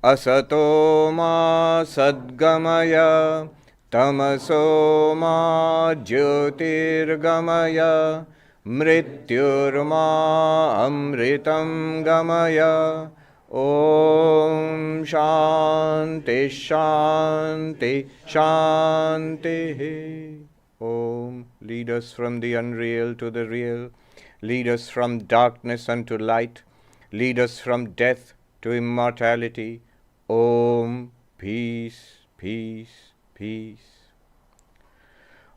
asato ma sadgamaya tamaso ma jyotirgamaya mrityurma amritam gamaya. Om Shanti Shanti Shanti. Om. Lead us from the unreal to the real. Lead us from darkness unto light. Lead us from death to immortality. Om. Peace, peace, peace.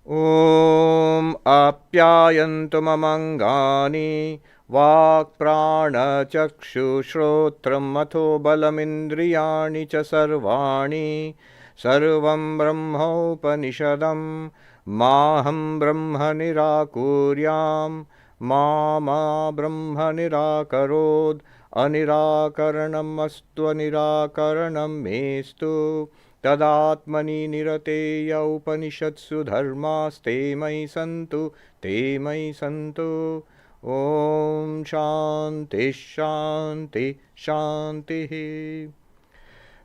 Om Apyayantu mamangani Vak prana chakshu shrotram matho balamindriyani cha sarvani sarvam brahma upanishadam maham brahma nirakuryam ma brahma nirakarod anirakaranam astu anirakaranam mestu tadatmani nirateya upanishadsu dharmas te mai santu te mai santu. Om Shanti Shanti Shanti.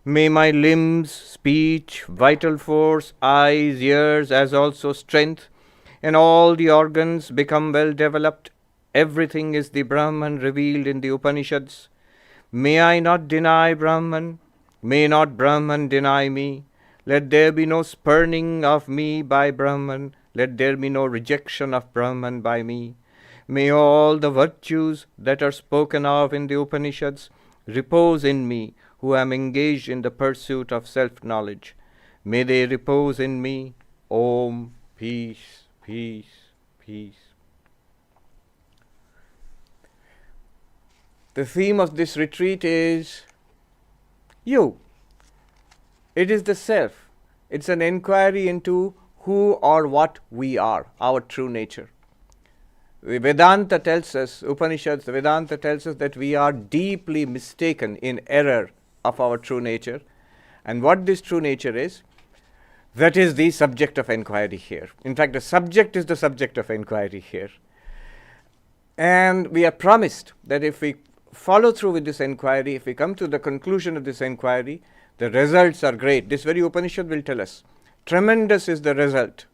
May my limbs, speech, vital force, eyes, ears, as also strength, and all the organs become well developed. Everything is the Brahman revealed in the Upanishads. May I not deny Brahman. May not Brahman deny me. Let there be no spurning of me by Brahman. Let there be no rejection of Brahman by me. May all the virtues that are spoken of in the Upanishads repose in me, who am engaged in the pursuit of self-knowledge. May they repose in me. Om. Peace, peace, peace. The theme of this retreat is you. It is the self. It's an inquiry into who or what we are, our true nature. Vedanta tells us, Upanishads, Vedanta tells us that we are deeply mistaken in error of our true nature. And what this true nature is, that is the subject of inquiry here. In fact, the subject is the subject of inquiry here. And we are promised that if we follow through with this inquiry, if we come to the conclusion of this inquiry, the results are great. This very Upanishad will tell us. Tremendous is the result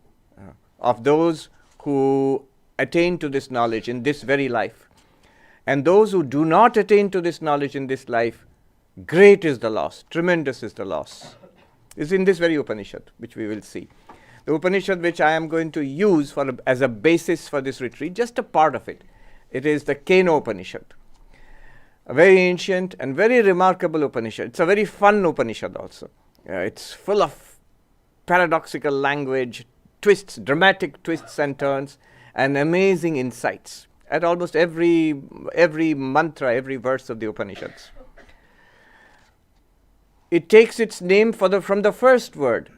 of those who attain to this knowledge in this very life. And those who do not attain to this knowledge in this life, great is the loss, tremendous is the loss. It's in this very Upanishad, which we will see. The Upanishad which I am going to use as a basis for this retreat, just a part of it. It is the Kena Upanishad. A very ancient and very remarkable Upanishad. It's a very fun Upanishad also. It's full of paradoxical language, twists, dramatic twists and turns, and amazing insights at almost every mantra, every verse of the Upanishads. It takes its name from the first word,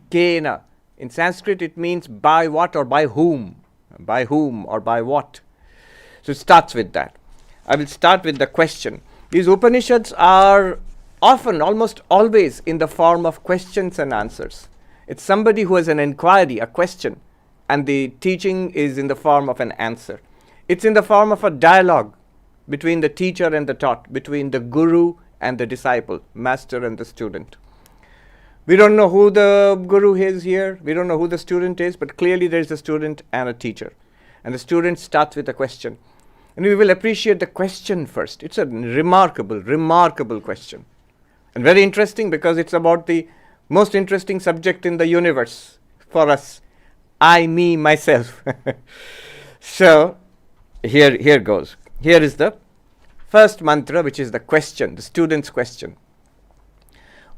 Kena. In Sanskrit it means by what or by whom or by what. So it starts with that. I will start with the question. These Upanishads are often, almost always, in the form of questions and answers. It's somebody who has an inquiry, a question, and the teaching is in the form of an answer. It's in the form of a dialogue between the teacher and the taught, between the guru and the disciple, master and the student. We don't know who the guru is here, we don't know who the student is, but clearly there is a student and a teacher. And the student starts with a question. And we will appreciate the question first. It's a remarkable question. And very interesting because it's about the most interesting subject in the universe for us. I, me, myself. So, here goes. Here is the first mantra, which is the question, the student's question.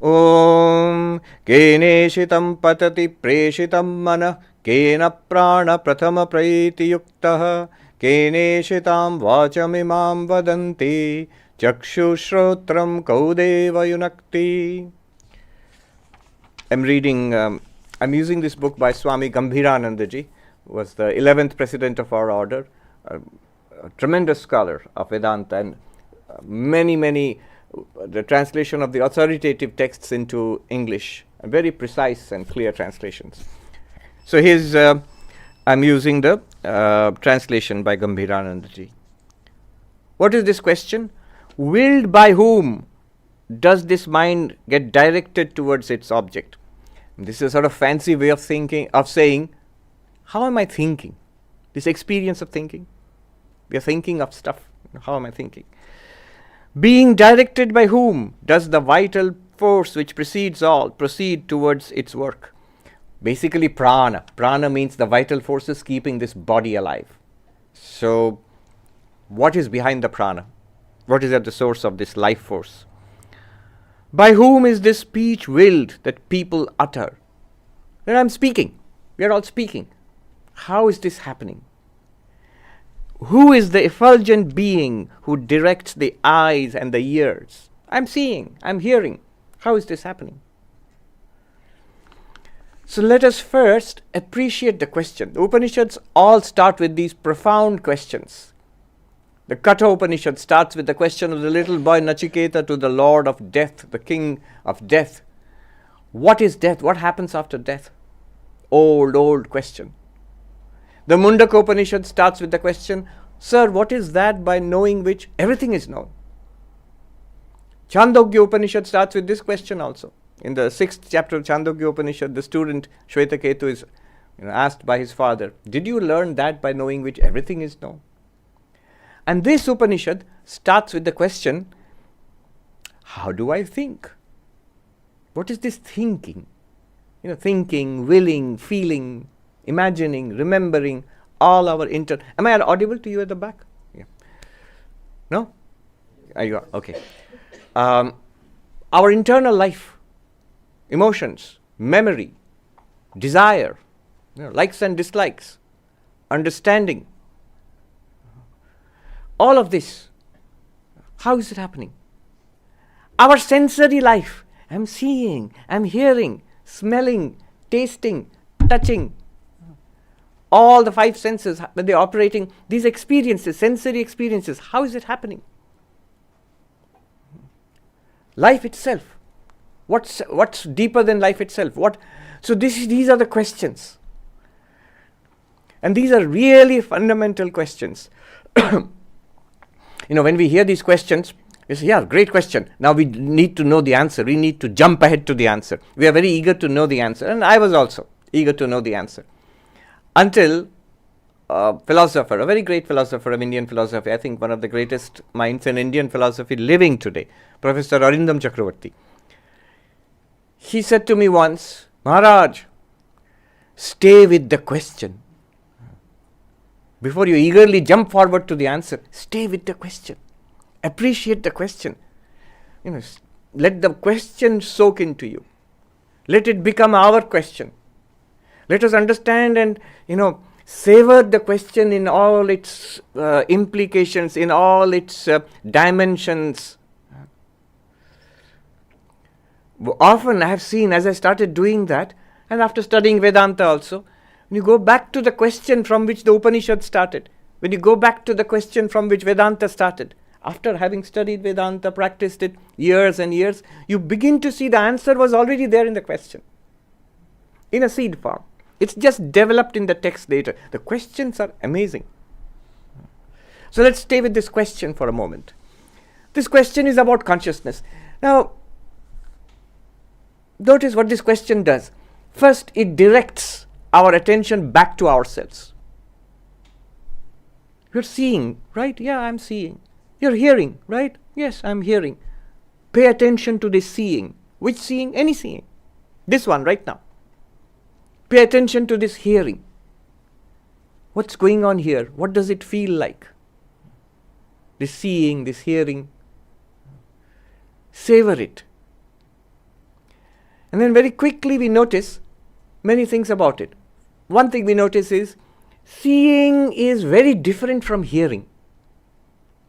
Om keneshitam patati preshitam mana kena prana prathama praiti yuktaha keneshitam vachamimam vadanti chakshu shrotram kaudeva yunakti. I'm using this book by Swami Gambhirananda ji, who was the 11th president of our order, a tremendous scholar of Vedanta, and the translation of the authoritative texts into English, very precise and clear translations. So I'm using the translation by Gambhirananda ji. What is this question? Willed by whom does this mind get directed towards its object? This is a sort of fancy way of thinking, of saying, how am I thinking? This experience of thinking. We are thinking of stuff. How am I thinking? Being directed by whom does the vital force which precedes all proceed towards its work? Basically prana. Prana means the vital forces keeping this body alive. So what is behind the prana? What is at the source of this life force? By whom is this speech willed that people utter? When I'm speaking, we are all speaking. How is this happening? Who is the effulgent being who directs the eyes and the ears? I'm seeing, I'm hearing. How is this happening? So let us first appreciate the question. The Upanishads all start with these profound questions. The Katha Upanishad starts with the question of the little boy Nachiketa to the Lord of Death, the King of Death. What is death? What happens after death? Old question. The Mundaka Upanishad starts with the question, Sir, what is that by knowing which everything is known? Chandogya Upanishad starts with this question also. In the 6th chapter of Chandogya Upanishad, the student Shvetaketu is asked by his father, did you learn that by knowing which everything is known? And this Upanishad starts with the question, how do I think? What is this thinking? Thinking, willing, feeling, imagining, remembering, all our Am I audible to you at the back? Yeah. No? Are you? Okay. Our internal life, emotions, memory, desire, likes and dislikes, understanding, all of this, how is it happening? Our sensory life, I'm seeing, I'm hearing, smelling, tasting, touching, all the 5 senses, when they're operating, these experiences, sensory experiences, how is it happening? Life itself, what's deeper than life itself? So these are the questions. And these are really fundamental questions. When we hear these questions, we say, yeah, great question. Now we need to know the answer. We need to jump ahead to the answer. We are very eager to know the answer. And I was also eager to know the answer. Until a philosopher, a very great philosopher of Indian philosophy, I think one of the greatest minds in Indian philosophy living today, Professor Arindam Chakravarti. He said to me once, Maharaj, stay with the question. Before you eagerly jump forward to the answer, stay with the question. Appreciate the question. Let the question soak into you. Let it become our question. Let us understand and, savor the question in all its implications, in all its dimensions. Often I have seen, as I started doing that, and after studying Vedanta also, when you go back to the question from which the Upanishad started, when you go back to the question from which Vedanta started, after having studied Vedanta, practiced it years and years, you begin to see the answer was already there in the question, in a seed form. It's just developed in the text later. The questions are amazing. So let's stay with this question for a moment. This question is about consciousness. Now, notice what this question does. First, it directs our attention back to ourselves. You're seeing, right? Yeah, I'm seeing. You're hearing, right? Yes, I'm hearing. Pay attention to this seeing. Which seeing? Any seeing. This one right now. Pay attention to this hearing. What's going on here? What does it feel like? This seeing, this hearing. Savor it. And then very quickly we notice many things about it. One thing we notice is seeing is very different from hearing.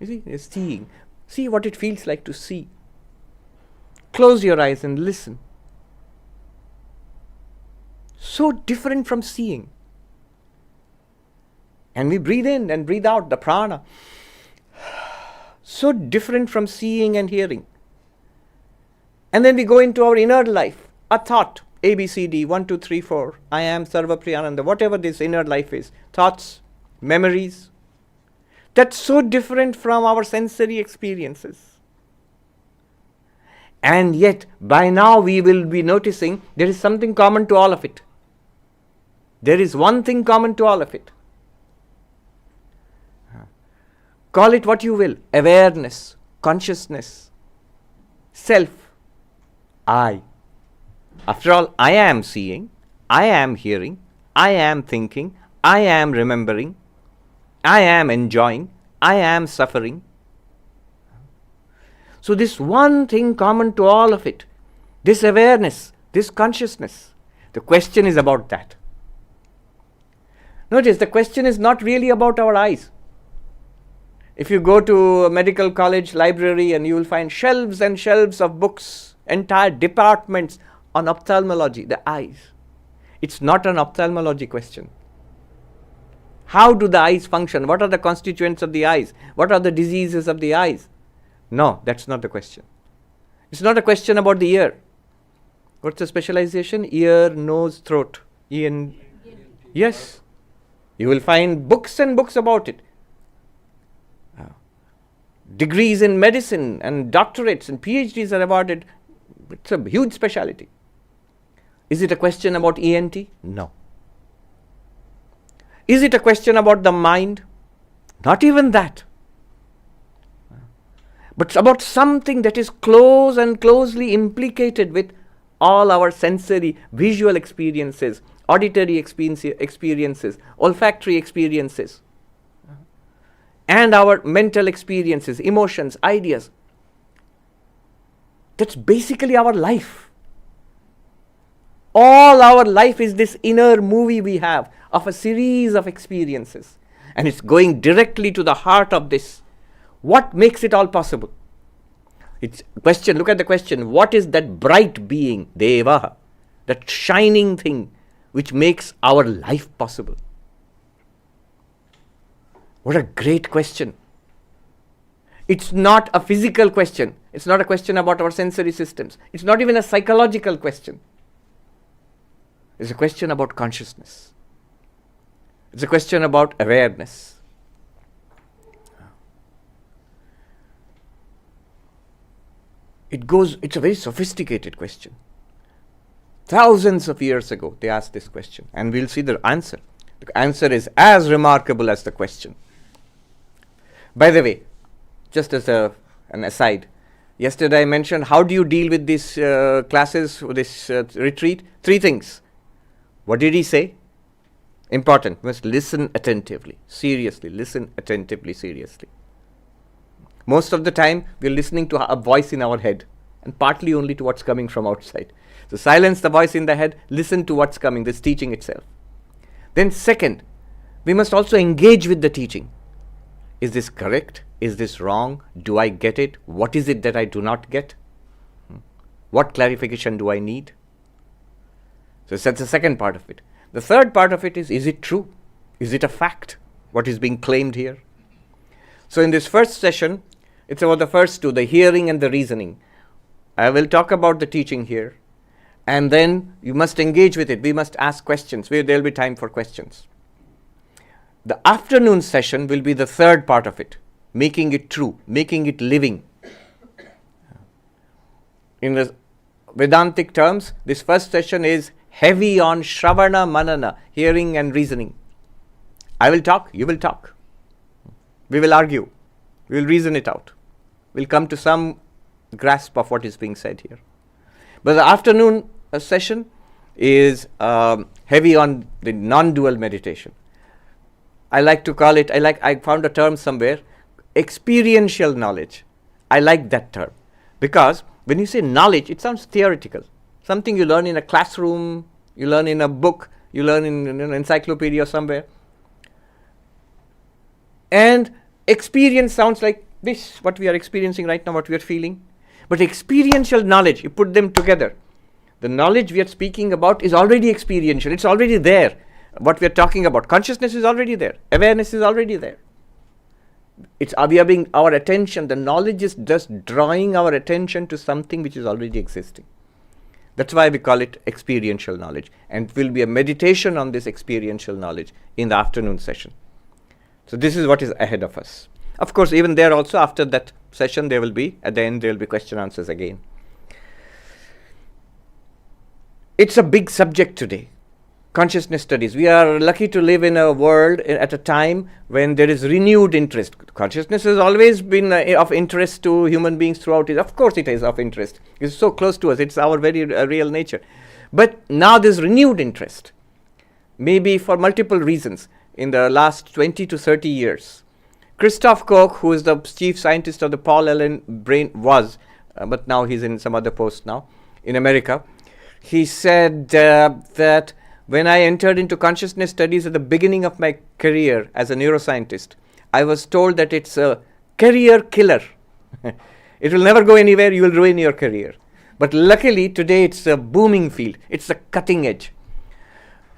You see, it's seeing. See what it feels like to see. Close your eyes and listen. So different from seeing. And we breathe in and breathe out the prana. So different from seeing and hearing. And then we go into our inner life, a thought, A, B, C, D, 1, 2, 3, 4, I am Sarvapriyānanda, whatever this inner life is, thoughts, memories. That's so different from our sensory experiences. And yet, by now we will be noticing there is something common to all of it. There is one thing common to all of it. Call it what you will. Awareness, consciousness, self, I. After all, I am seeing, I am hearing, I am thinking, I am remembering, I am enjoying, I am suffering. So this one thing common to all of it, this awareness, this consciousness, the question is about that. Notice the question is not really about our eyes. If you go to a medical college library and you will find shelves and shelves of books, entire departments on ophthalmology, the eyes. It's not an ophthalmology question. How do the eyes function? What are the constituents of the eyes? What are the diseases of the eyes? No, that's not the question. It's not a question about the ear. What's the specialization? Ear, nose, throat. Yes. You will find books and books about it. Degrees in medicine and doctorates and PhDs are awarded. It's a huge specialty. Is it a question about ENT? No. Is it a question about the mind? Not even that. But about something that is close and closely implicated with all our sensory, visual experiences, auditory experiences, olfactory experiences, and our mental experiences, emotions, ideas. That's basically our life. All our life is this inner movie we have of a series of experiences. And it's going directly to the heart of this. What makes it all possible? It's question, look at the question, what is that bright being, Deva, that shining thing which makes our life possible? What a great question. It's not a physical question. It's not a question about our sensory systems. It's not even a psychological question. It's a question about consciousness. It's a question about awareness. It's a very sophisticated question. Thousands of years ago, they asked this question, and we'll see the answer. The answer is as remarkable as the question. By the way, just as an aside, yesterday I mentioned how do you deal with these classes, this retreat? 3 things. What did he say? Important. You must listen attentively, seriously. Listen attentively, seriously. Most of the time, we're listening to a voice in our head, and partly only to what's coming from outside. So silence the voice in the head, listen to what's coming, this teaching itself. Then second, we must also engage with the teaching. Is this correct? Is this wrong? Do I get it? What is it that I do not get? What clarification do I need? So that's the second part of it. The third part of it is it true? Is it a fact? What is being claimed here? So in this first session, it's about the first 2, the hearing and the reasoning. I will talk about the teaching here. And then you must engage with it. We must ask questions. There will be time for questions. The afternoon session will be the third part of it. Making it true. Making it living. In the Vedantic terms, this first session is heavy on Shravana Manana, hearing and reasoning. I will talk, you will talk. We will argue. We will reason it out. We'll come to some grasp of what is being said here. But the afternoon session is heavy on the non-dual meditation. I like to call it, I found a term somewhere, experiential knowledge. I like that term. Because when you say knowledge, it sounds theoretical. Something you learn in a classroom, you learn in a book, you learn in an encyclopedia somewhere. And experience sounds like this, what we are experiencing right now, what we are feeling. But experiential knowledge, you put them together. The knowledge we are speaking about is already experiential. It's already there. What we are talking about, consciousness is already there. Awareness is already there. We are being, our attention, the knowledge is just drawing our attention to something which is already existing. That's why we call it experiential knowledge. And it will be a meditation on this experiential knowledge in the afternoon session. So this is what is ahead of us. Of course, even there also, after that session, there will be, at the end, there will be question answers again. It's a big subject today. Consciousness studies. We are lucky to live in a world at a time when there is renewed interest. Consciousness has always been of interest to human beings throughout it. Of course it is of interest. It's so close to us. It's our very real nature. But now there's renewed interest. Maybe for multiple reasons in the last 20 to 30 years. Christoph Koch, who is the chief scientist of the Paul Allen brain, but now he's in some other post now in America. He said that when I entered into consciousness studies at the beginning of my career as a neuroscientist, I was told that it's a career killer. It will never go anywhere, you will ruin your career. But luckily, today it's a booming field. It's a cutting edge.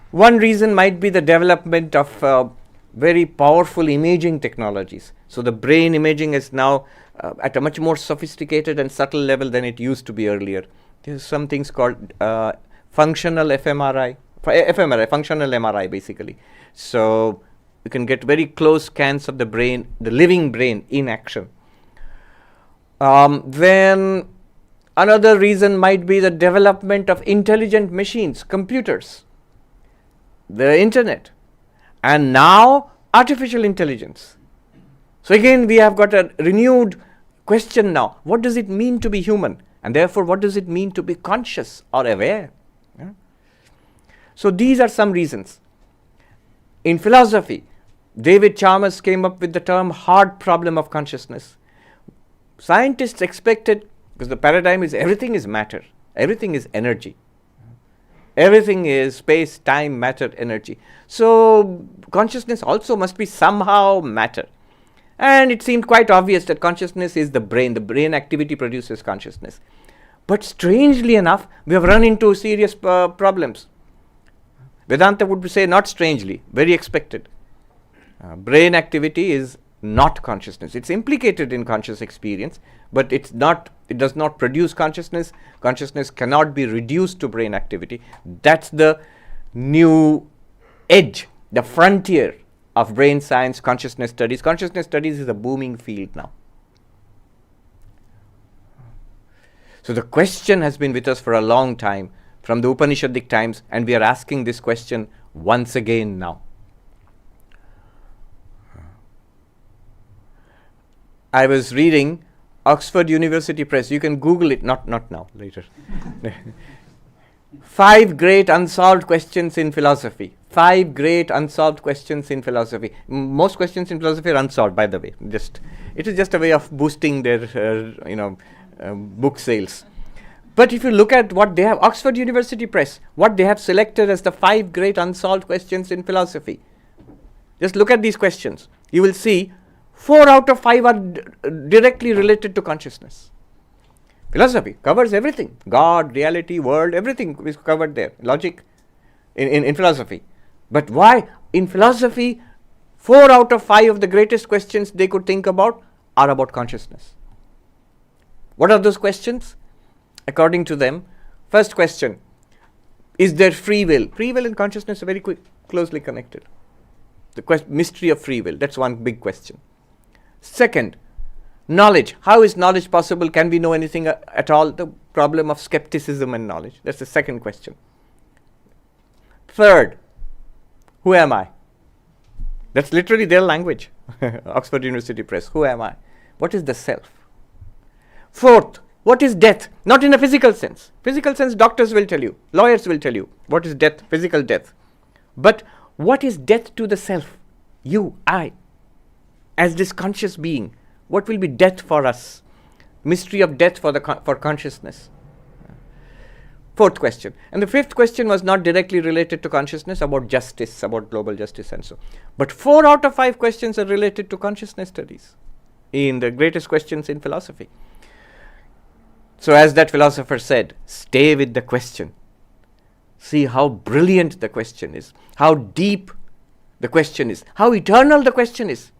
One reason might be the development of very powerful imaging technologies. So the brain imaging is now at a much more sophisticated and subtle level than it used to be earlier. There's some things called functional fMRI, functional MRI basically. So you can get very close scans of the brain, the living brain in action. Then another reason might be the development of intelligent machines, computers, the internet, and now artificial intelligence. So again, we have got a renewed question now. What does it mean to be human? And therefore, what does it mean to be conscious or aware? Yeah? So these are some reasons. In philosophy, David Chalmers came up with the term hard problem of consciousness. Scientists expected, because the paradigm is everything is matter, everything is energy. Everything is space, time, matter, energy. So consciousness also must be somehow matter. And it seemed quite obvious that consciousness is the brain. The brain activity produces consciousness. But strangely enough, we have run into serious problems. Vedanta would say not strangely, very expected. Brain activity is not consciousness. It's implicated in conscious experience, but it does not produce consciousness. Consciousness cannot be reduced to brain activity. That's the new edge, the frontier of brain science, consciousness studies. Consciousness studies is a booming field now. So the question has been with us for a long time, from the Upanishadic times, and we are asking this question once again now. I was reading Oxford University Press. You can Google it, not now, later. 5 great unsolved questions in philosophy. 5 great unsolved questions in philosophy. Most questions in philosophy are unsolved, by the way. It is just a way of boosting their, book sales. But if you look at what they have, Oxford University Press, what they have selected as the 5 great unsolved questions in philosophy. Just look at these questions. You will see 4 out of 5 are directly related to consciousness. Philosophy covers everything. God, reality, world, everything is covered there. Logic in philosophy. But why? In philosophy, 4 out of 5 of the greatest questions they could think about are about consciousness. What are those questions? According to them, first question, is there free will? Free will and consciousness are very closely connected. The mystery of free will, that's one big question. Second, knowledge. How is knowledge possible? Can we know anything at all? The problem of skepticism and knowledge. That's the second question. Third, who am I? That's literally their language. Oxford University Press. Who am I? What is the self? Fourth, what is death? Not in a physical sense. Physical sense, doctors will tell you. Lawyers will tell you. What is death? Physical death. But what is death to the self? You, I. As this conscious being, what will be death for us? Mystery of death for consciousness. Fourth question. And the fifth question was not directly related to consciousness, about justice, about global justice and so. But 4 out of 5 questions are related to consciousness studies in the greatest questions in philosophy. So as that philosopher said, stay with the question. See how brilliant the question is, how deep the question is, how eternal the question is.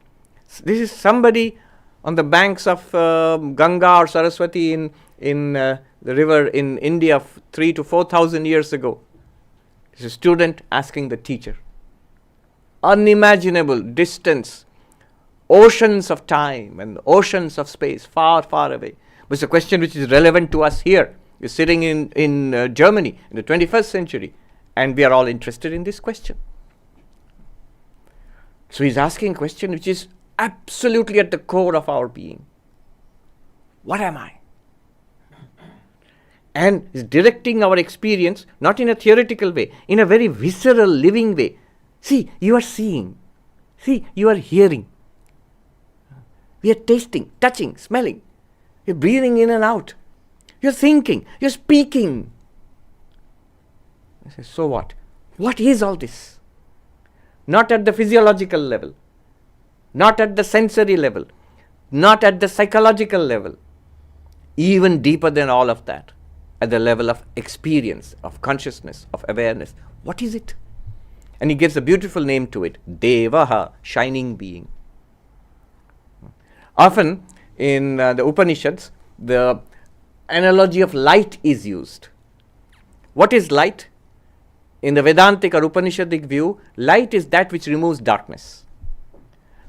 This is somebody on the banks of Ganga or Saraswati in the river in India 3,000 to 4,000 years ago. It's a student asking the teacher. Unimaginable distance, oceans of time and oceans of space, far, far away. But it's a question which is relevant to us here We're sitting in Germany in the 21st century, and we are all interested in this question. So he's asking a question which is absolutely at the core of our being. What am I? And is directing our experience not in a theoretical way, in a very visceral, living way. See, you are seeing. See, you are hearing. We are tasting, touching, smelling. You're breathing in and out. You're thinking. You're speaking. I say, so what? What is all this? Not at the physiological level. Not at the sensory level. Not at the psychological level. Even deeper than all of that. At the level of experience, of consciousness, of awareness. What is it? And he gives a beautiful name to it. Devaha, shining being. Often in the Upanishads, the analogy of light is used. What is light? In the Vedantic or Upanishadic view, light is that which removes darkness.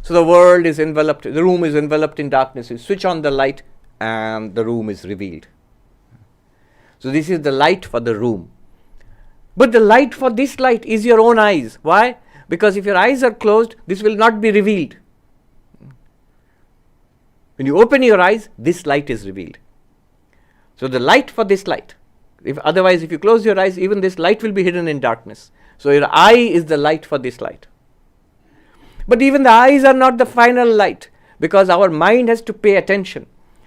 So the world is enveloped, the room is enveloped in darkness. You switch on the light and the room is revealed. So this is the light for the room. But the light for this light is your own eyes. Why? Because if your eyes are closed, this will not be revealed. When you open your eyes, this light is revealed. So the light for this light. Otherwise, if you close your eyes, even this light will be hidden in darkness. So your eye is the light for this light. But even the eyes are not the final light, because our mind has to pay attention.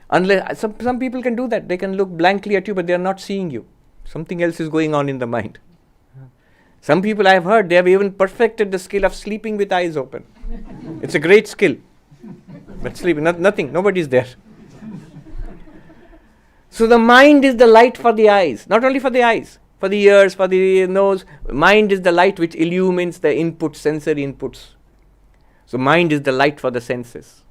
Unless some people can do that. They can look blankly at you, but they are not seeing you. Something else is going on in the mind. Some people I have heard, they have even perfected the skill of sleeping with eyes open. It's a great skill. But sleeping, nothing, nobody is there. So the mind is the light for the eyes. Not only for the eyes, for the ears, for the nose. Mind is the light which illumines the inputs, sensory inputs. So mind is the light for the senses.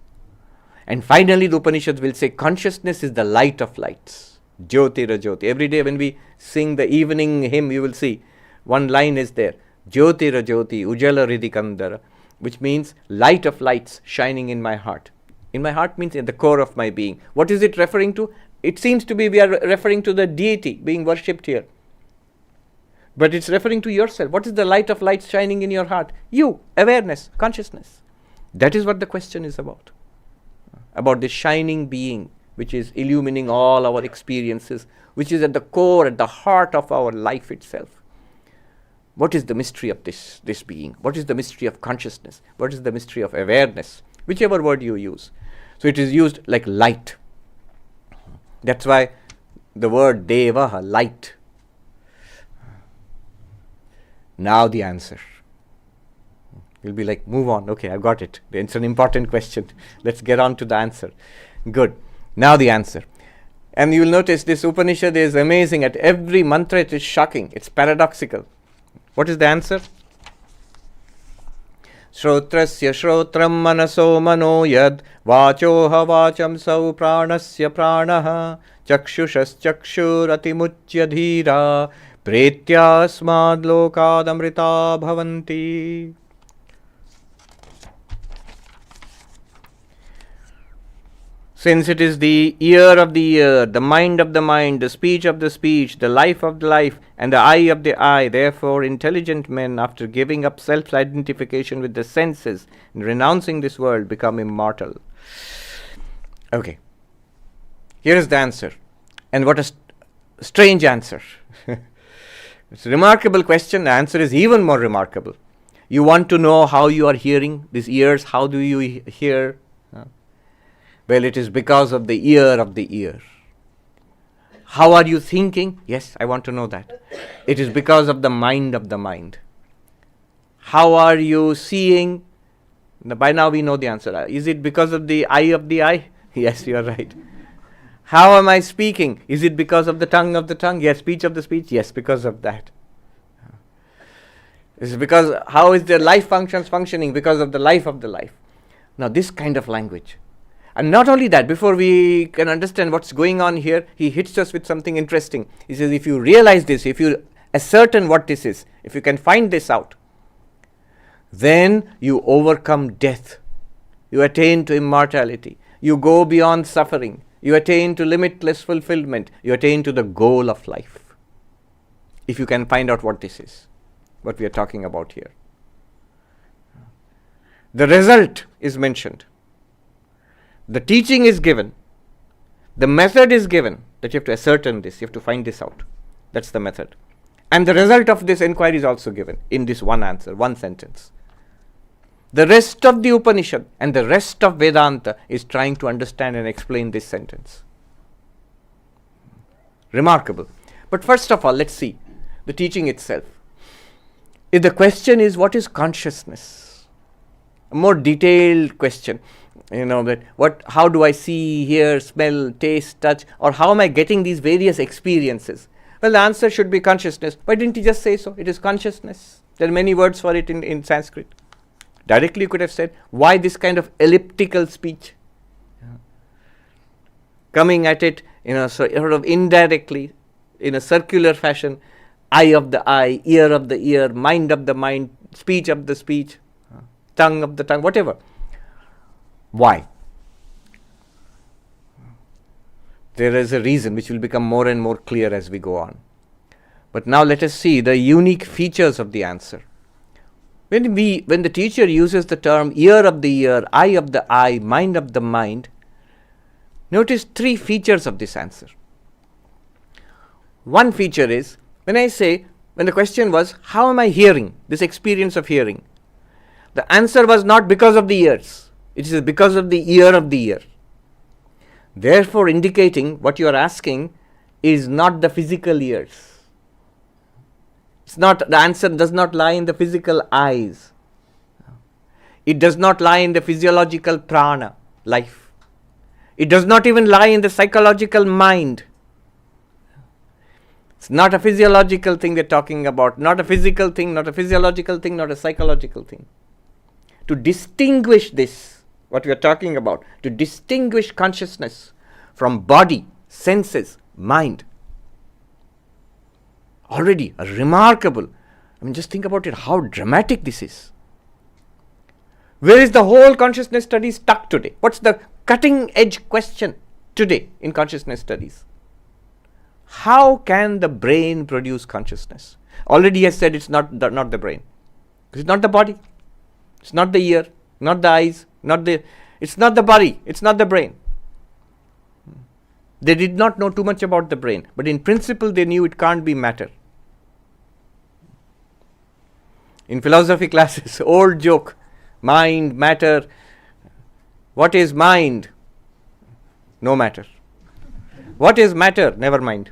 And finally the Upanishads will say consciousness is the light of lights. Jyotira Jyoti. Every day when we sing the evening hymn, you will see one line is there. Jyotira Jyoti Ujala Ridikandara, which means light of lights shining in my heart. In my heart means in the core of my being. What is it referring to? It seems to be we are referring to the deity being worshipped here. But it's referring to yourself. What is the light of lights shining in your heart? You, awareness, consciousness. That is what the question is about. About this shining being which is illumining all our experiences, which is at the core, at the heart of our life itself. What is the mystery of this being? What is the mystery of consciousness? What is the mystery of awareness? Whichever word you use. So it is used like light. That's why the word Devaha, light. Now the answer. You'll be like, move on. Okay, I've got it. It's an important question. Let's get on to the answer. Good. Now the answer. And you will notice this Upanishad is amazing. At every mantra it is shocking. It's paradoxical. What is the answer? Shrotrasya shrotram manaso mano yad vachoha vacham sau pranasya pranaha chakshushas chakshur atimuchya dhira pretyasmad lokad amrita bhavanti. Since it is the ear of the ear, the mind of the mind, the speech of the speech, the life of the life, and the eye of the eye, therefore intelligent men, after giving up self-identification with the senses and renouncing this world, become immortal. Okay. Here is the answer. And what a strange answer. It's a remarkable question. The answer is even more remarkable. You want to know how you are hearing, these ears, how do you hear? Well, it is because of the ear of the ear. How are you thinking? Yes, I want to know that. It is because of the mind of the mind. How are you seeing? By now we know the answer. Is it because of the eye of the eye? Yes, you are right. How am I speaking? Is it because of the tongue of the tongue? Yes, speech of the speech? Yes, because of that. Is it because, how is their life functioning? Because of the life of the life. Now this kind of language. And not only that, before we can understand what's going on here, he hits us with something interesting. He says, if you realize this, if you ascertain what this is, if you can find this out, then you overcome death. You attain to immortality. You go beyond suffering. you attain to limitless fulfillment, you attain to the goal of life. If you can find out what this is, what we are talking about here. The result is mentioned. The teaching is given. The method is given, that you have to ascertain this, you have to find this out. That's the method. And the result of this inquiry is also given in this one answer, one sentence. The rest of the Upanishad and the rest of Vedanta is trying to understand and explain this sentence. Remarkable. But first of all, let's see the teaching itself. If the question is, what is consciousness? A more detailed question. How do I see, hear, smell, taste, touch, or how am I getting these various experiences? Well, the answer should be consciousness. Why didn't he just say so? It is consciousness. There are many words for it in Sanskrit. Directly you could have said, why this kind of elliptical speech? Coming at it sort of indirectly, in a circular fashion, eye of the eye, ear of the ear, mind of the mind, speech of the speech, tongue of the tongue, whatever. Why? There is a reason which will become more and more clear as we go on. But now let us see the unique features of the answer. When the teacher uses the term ear of the ear, eye of the eye, mind of the mind, notice three features of this answer. One feature is, when the question was, how am I hearing, this experience of hearing? The answer was not because of the ears. It is because of the ear of the ear. Therefore, indicating what you are asking is not the physical ears. The answer does not lie in the physical eyes. It does not lie in the physiological prana, life. It does not even lie in the psychological mind. It's not a physiological thing we're talking about, not a physical thing, not a physiological thing, not a psychological thing. To distinguish this, what we are talking about, to distinguish consciousness from body, senses, mind. Already a remarkable, just think about it, how dramatic this is. Where is the whole consciousness study stuck today? What's the cutting edge question today in consciousness studies? How can the brain produce consciousness? Already he has said it's not the brain. It's not the body. It's not the ear, not the eyes, it's not the body, it's not the brain. They did not know too much about the brain, but in principle they knew it can't be matter. In philosophy classes, old joke, mind, matter. What is mind? No matter. What is matter? Never mind.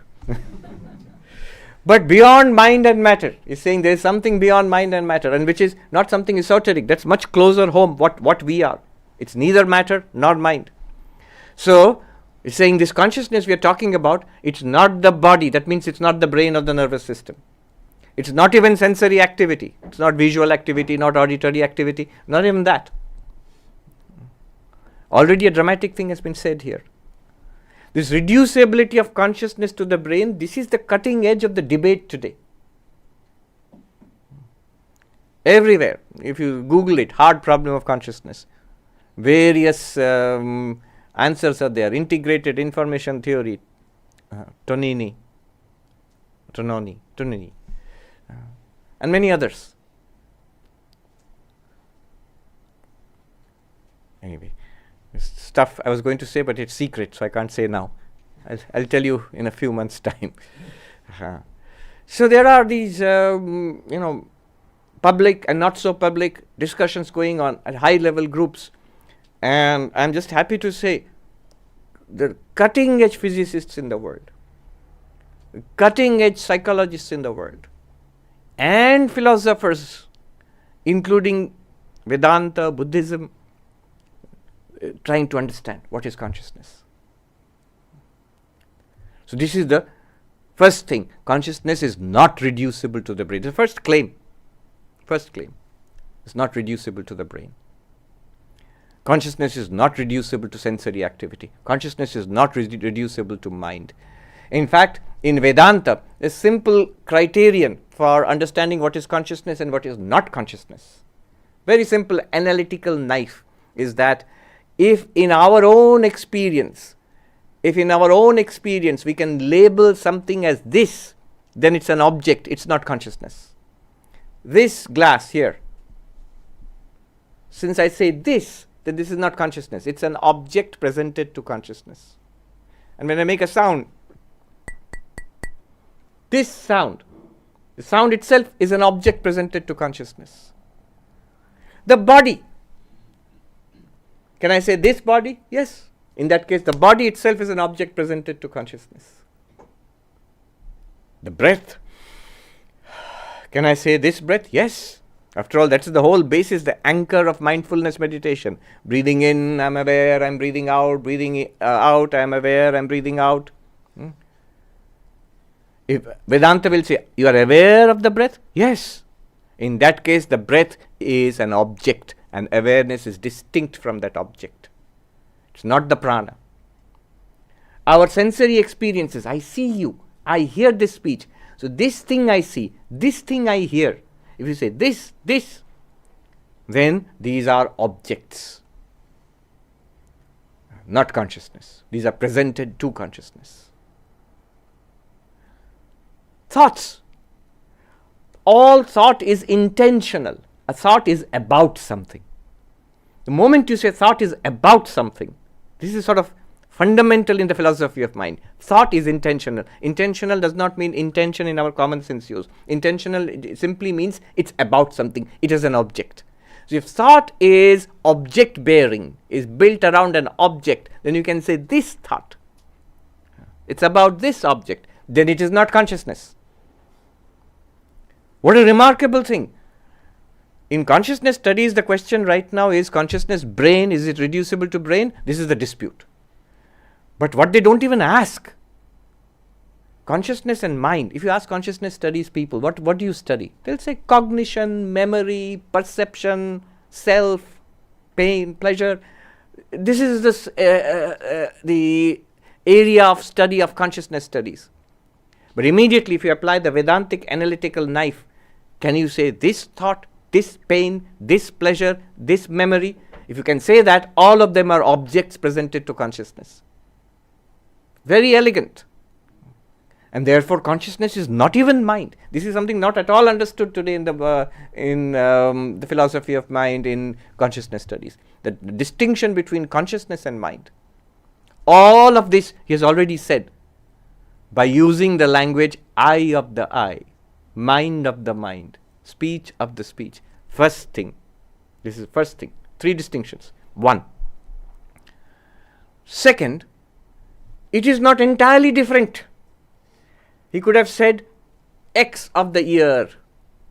But beyond mind and matter, he's saying there is something beyond mind and matter, and which is not something esoteric, that's much closer home what we are. It's neither matter nor mind. So, he's saying this consciousness we are talking about, it's not the body, that means it's not the brain or the nervous system. It's not even sensory activity, it's not visual activity, not auditory activity, not even that. Already a dramatic thing has been said here. This reducibility of consciousness to the brain, this is the cutting edge of the debate today. Everywhere, if you Google it, hard problem of consciousness, various answers are there. Integrated information theory, Tonini, and many others. Anyway. Stuff I was going to say, but it's secret, so I can't say now. I'll tell you in a few months' time. So there are these, public and not so public discussions going on at high-level groups, and I'm just happy to say the cutting-edge physicists in the world, cutting-edge psychologists in the world, and philosophers, including Vedanta, Buddhism, trying to understand what is consciousness. So this is the first thing. Consciousness is not reducible to the brain. The first claim. It's not reducible to the brain. Consciousness is not reducible to sensory activity. Consciousness is not reducible to mind. In fact, in Vedanta, a simple criterion for understanding what is consciousness and what is not consciousness, very simple analytical knife, is that if in our own experience if in our own experience we can label something as this, then it's an object, it's not consciousness. This glass here, since I say this, then this is not consciousness, it's an object presented to consciousness. And when I make a sound, this sound, the sound itself is an object presented to consciousness. The body, can I say this body? Yes. In that case, the body itself is an object presented to consciousness. The breath, can I say this breath? Yes. After all, that's the whole basis, the anchor of mindfulness meditation. Breathing in, I'm aware, I'm breathing out. Breathing out, I'm aware, I'm breathing out. If Vedanta will say, you are aware of the breath? Yes. In that case, the breath is an object and awareness is distinct from that object. It's not the prana. Our sensory experiences, I see you, I hear this speech. So this thing I see, this thing I hear. If you say this, then these are objects, not consciousness. These are presented to consciousness. Thoughts. All thought is intentional. A thought is about something. The moment you say thought is about something, this is sort of fundamental in the philosophy of mind. Thought is intentional. Intentional does not mean intention in our common sense use. Intentional simply means it's about something. It is an object. So if thought is object bearing, is built around an object, then you can say this thought, it's about this object, then it is not consciousness. What a remarkable thing. In consciousness studies, the question right now is consciousness brain, is it reducible to brain? This is the dispute. But what they don't even ask, consciousness and mind. If you ask consciousness studies people, what do you study? They'll say cognition, memory, perception, self, pain, pleasure. This is the area of study of consciousness studies. But immediately if you apply the Vedantic analytical knife, can you say this thought, this pain, this pleasure, this memory? If you can say that, all of them are objects presented to consciousness. Very elegant. And therefore consciousness is not even mind. This is something not at all understood today in the philosophy of mind, in consciousness studies. The distinction between consciousness and mind. All of this he has already said by using the language I of the I, mind of the mind, speech of the speech. First thing. This is first thing. 3 distinctions. 1. Second, it is not entirely different. He could have said X of the ear,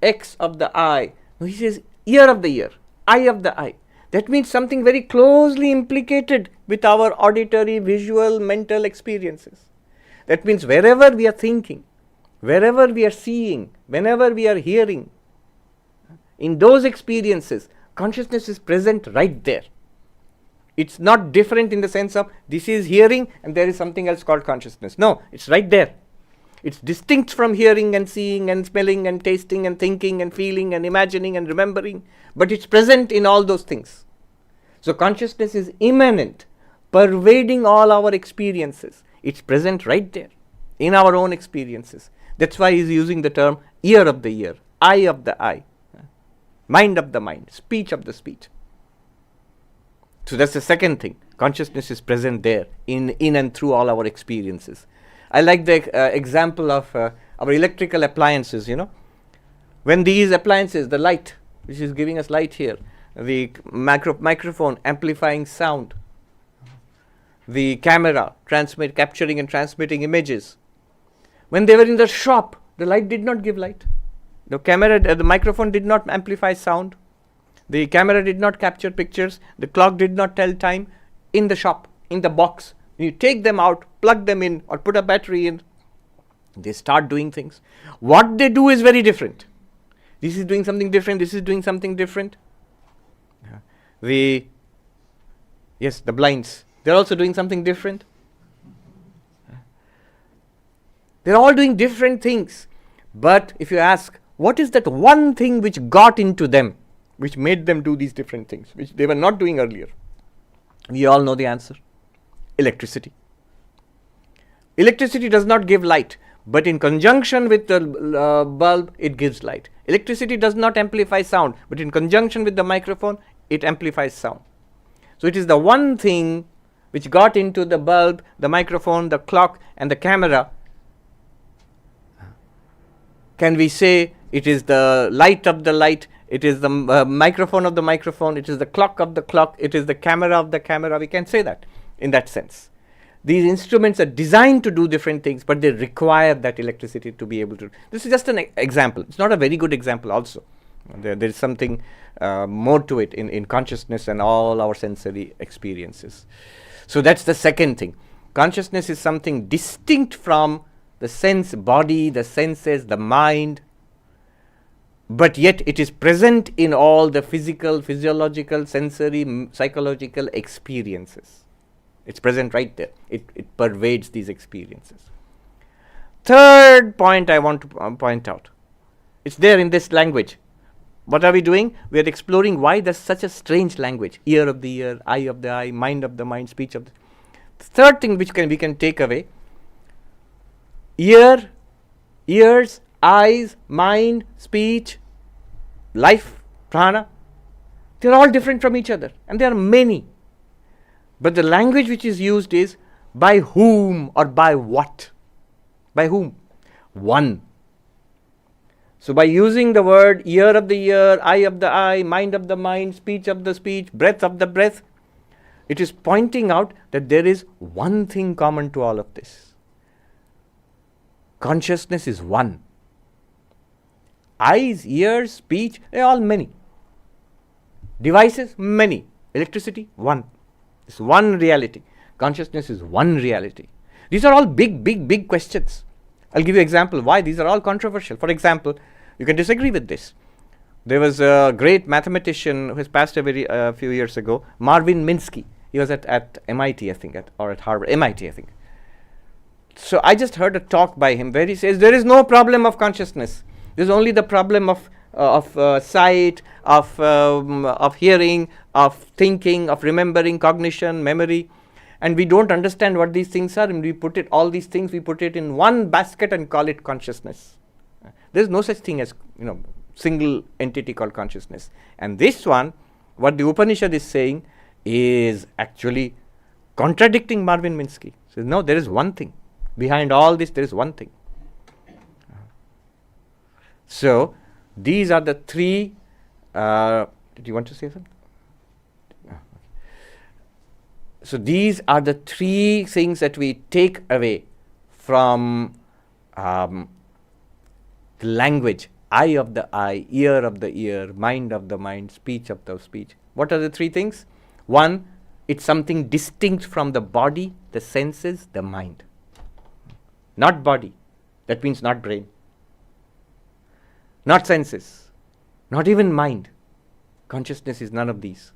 X of the eye. No, he says ear of the ear, eye of the eye. That means something very closely implicated with our auditory, visual, mental experiences. That means wherever we are thinking, wherever we are seeing, whenever we are hearing, in those experiences, consciousness is present right there. It's not different in the sense of this is hearing and there is something else called consciousness. No, it's right there. It's distinct from hearing and seeing and smelling and tasting and thinking and feeling and imagining and remembering, but it's present in all those things. So consciousness is immanent, pervading all our experiences. It's present right there in our own experiences. That's why he's using the term ear of the ear, eye of the eye, mind of the mind, speech of the speech. So that's the second thing. Consciousness is present there in and through all our experiences. I like the example of our electrical appliances, When these appliances, the light, which is giving us light here, the microphone amplifying sound, the camera capturing and transmitting images. When they were in the shop, the light did not give light. The microphone did not amplify sound. The camera did not capture pictures. The clock did not tell time. In the shop, in the box, you take them out, plug them in, or put a battery in, they start doing things. What they do is very different. This is doing something different, this is doing something different. The blinds, they're also doing something different. They're all doing different things. But if you ask, what is that one thing which got into them, which made them do these different things, which they were not doing earlier? We all know the answer. Electricity. Electricity does not give light, but in conjunction with the bulb, it gives light. Electricity does not amplify sound, but in conjunction with the microphone, it amplifies sound. So it is the one thing which got into the bulb, the microphone, the clock, and the camera. Can we say it is the light of the light, it is the microphone of the microphone, it is the clock of the clock, it is the camera of the camera? We can say that in that sense. These instruments are designed to do different things, but they require that electricity to be able to. This is just an example. It's not a very good example also. There is something more to it in consciousness and all our sensory experiences. So that's the second thing. Consciousness is something distinct from the sense body, the senses, the mind, but yet it is present in all the physical, physiological, sensory, psychological experiences. It's present right there. It pervades these experiences. Third point I want to point out. It's there in this language. What are we doing? We are exploring why there's such a strange language. Ear of the ear, eye of the eye, mind of the mind, speech of the... Third thing which we can take away. Ears, eyes, mind, speech, life, prana. They're all different from each other. And there are many. But the language which is used is by whom or by what? By whom? One. So by using the word ear of the ear, eye of the eye, mind of the mind, speech of the speech, breath of the breath, it is pointing out that there is one thing common to all of this. Consciousness is one. Eyes, ears, speech, they are all many. Devices, many. Electricity, one. It's one reality. Consciousness is one reality. These are all big questions. I'll give you an example why these are all controversial. For example, you can disagree with this. There was a great mathematician who has passed away a few years ago, Marvin Minsky. He was at MIT, I think, or at Harvard, MIT, I think. So I just heard a talk by him where he says there is no problem of consciousness. There's only the problem of sight, of hearing, of thinking, of remembering, cognition, memory, and we don't understand what these things are, and we put it in one basket and call it consciousness. There's no such thing as single entity called consciousness. And this one, what the Upanishad is saying, is actually contradicting Marvin Minsky. It says no, there is one thing behind all this. There is one thing. So these are the three. Did you want to say something? So these are the three things that we take away from the language: eye of the eye, ear of the ear, mind of the mind, speech of the speech. What are the three things? One, it's something distinct from the body, the senses, the mind. Not body. That means not brain. Not senses. Not even mind. Consciousness is none of these.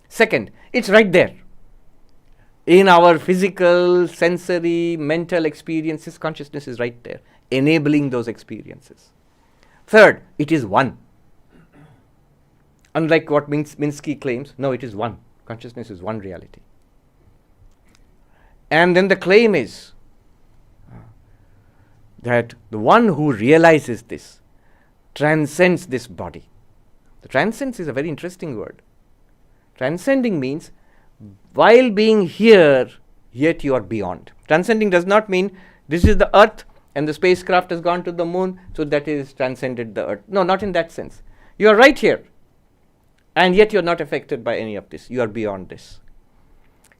Second, it's right there. In our physical, sensory, mental experiences, consciousness is right there, enabling those experiences. Third, it is one. Unlike what Minsky claims, no, it is one. Consciousness is one reality. And then the claim is that the one who realizes this transcends this body. The transcends is a very interesting word. Transcending means while being here, yet you are beyond. Transcending does not mean this is the earth and the spacecraft has gone to the moon, so that is transcended the earth. No, not in that sense. You are right here, and yet you are not affected by any of this. You are beyond this.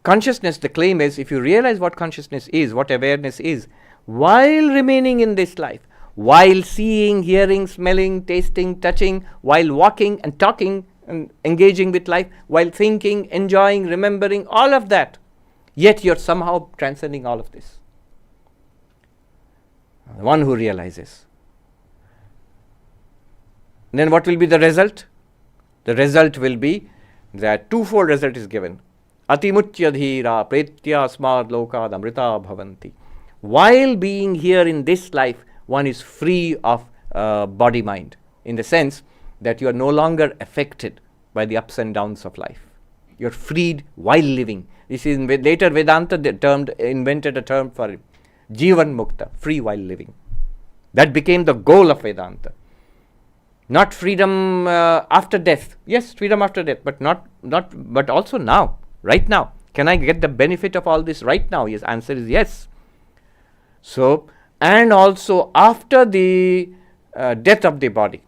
Consciousness, the claim is, if you realize what consciousness is, what awareness is, while remaining in this life, while seeing, hearing, smelling, tasting, touching, while walking and talking and engaging with life, while thinking, enjoying, remembering, all of that, yet you're somehow transcending all of this. The one who realizes. Then what will be the result? The result will be that twofold result is given. Atimuchya dhira pretya smad lokad amrita bhavanti. While being here in this life, one is free of body-mind, in the sense that you are no longer affected by the ups and downs of life. You are freed while living. This is later Vedanta invented a term for it. Jivan Mukta, free while living. That became the goal of Vedanta. Not freedom after death. Yes, freedom after death, but also now, right now. Can I get the benefit of all this right now? Yes, answer is yes. So, and also after the death of the body.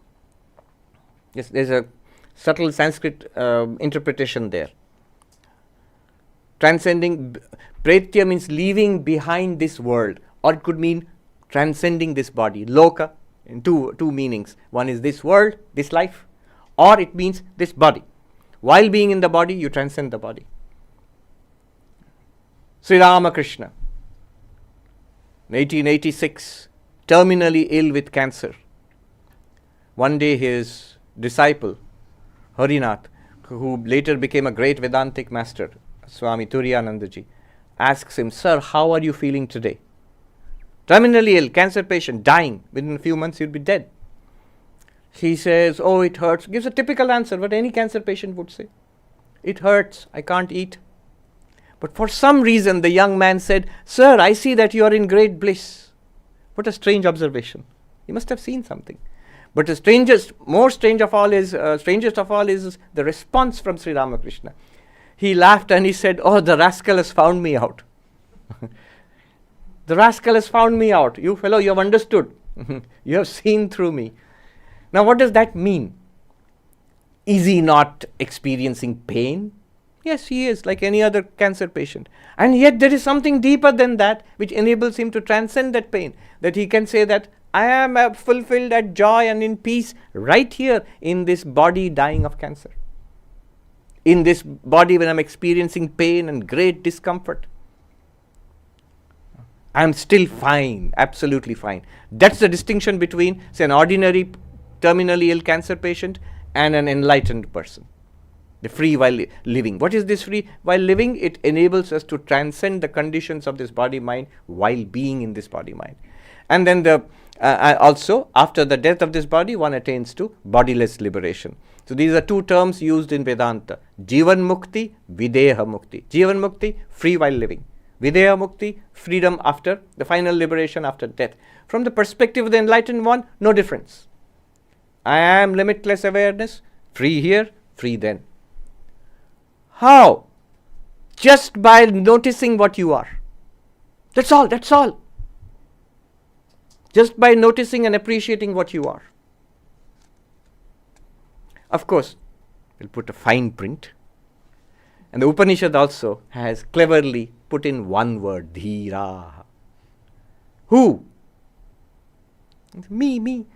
Yes, there's a subtle Sanskrit interpretation there. Transcending, Pretya means leaving behind this world, or it could mean transcending this body. Loka, in two meanings. One is this world, this life, or it means this body. While being in the body, you transcend the body. Sri Ramakrishna, 1886, terminally ill with cancer. One day his disciple, Harinath, who later became a great Vedantic master, Swami Sarvapriyānanda, asks him, "Sir, how are you feeling today?" Terminally ill, cancer patient, dying. Within a few months he'll be dead. He says, "Oh, it hurts." Gives a typical answer, what any cancer patient would say. "It hurts, I can't eat." But for some reason the young man said, "Sir, I see that you are in great bliss." What a strange observation. He must have seen something. But the strangest of all is the response from Sri Ramakrishna. He laughed and he said, "Oh, the rascal has found me out." The rascal has found me out. You fellow, you have understood. You have seen through me. Now what does that mean? Is he not experiencing pain? Yes, he is, like any other cancer patient. And yet there is something deeper than that which enables him to transcend that pain. That he can say that I am fulfilled at joy and in peace right here in this body dying of cancer. In this body when I am experiencing pain and great discomfort. I am still fine, absolutely fine. That's the distinction between, say, an ordinary terminally ill cancer patient and an enlightened person. The free while living. What is this free while living? It enables us to transcend the conditions of this body-mind while being in this body-mind. And then also, after the death of this body, one attains to bodiless liberation. So these are two terms used in Vedanta. Jivan Mukti, Videha Mukti. Jivan Mukti, free while living. Videha Mukti, freedom after, the final liberation after death. From the perspective of the enlightened one, no difference. I am limitless awareness, free here, free then. How? Just by noticing what you are. That's all. Just by noticing and appreciating what you are. Of course, we'll put a fine print. And the Upanishad also has cleverly put in one word, Dhira. Who? Me.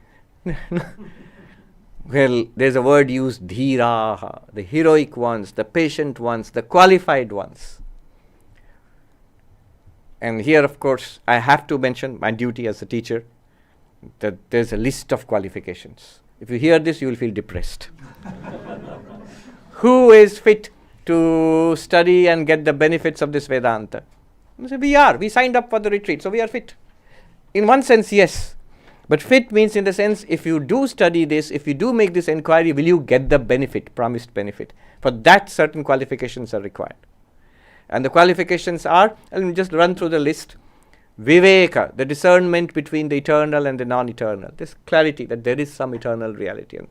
Well, there's a word used, Dhira, the heroic ones, the patient ones, the qualified ones. And here, of course, I have to mention my duty as a teacher, that there's a list of qualifications. If you hear this, you will feel depressed. Who is fit to study and get the benefits of this Vedanta? You say, we signed up for the retreat, so we are fit. In one sense, yes. But fit means in the sense, if you do study this, if you do make this inquiry, will you get the benefit, promised benefit? For that, certain qualifications are required. And the qualifications are, I'll just run through the list. Viveka, the discernment between the eternal and the non-eternal. This clarity that there is some eternal reality. And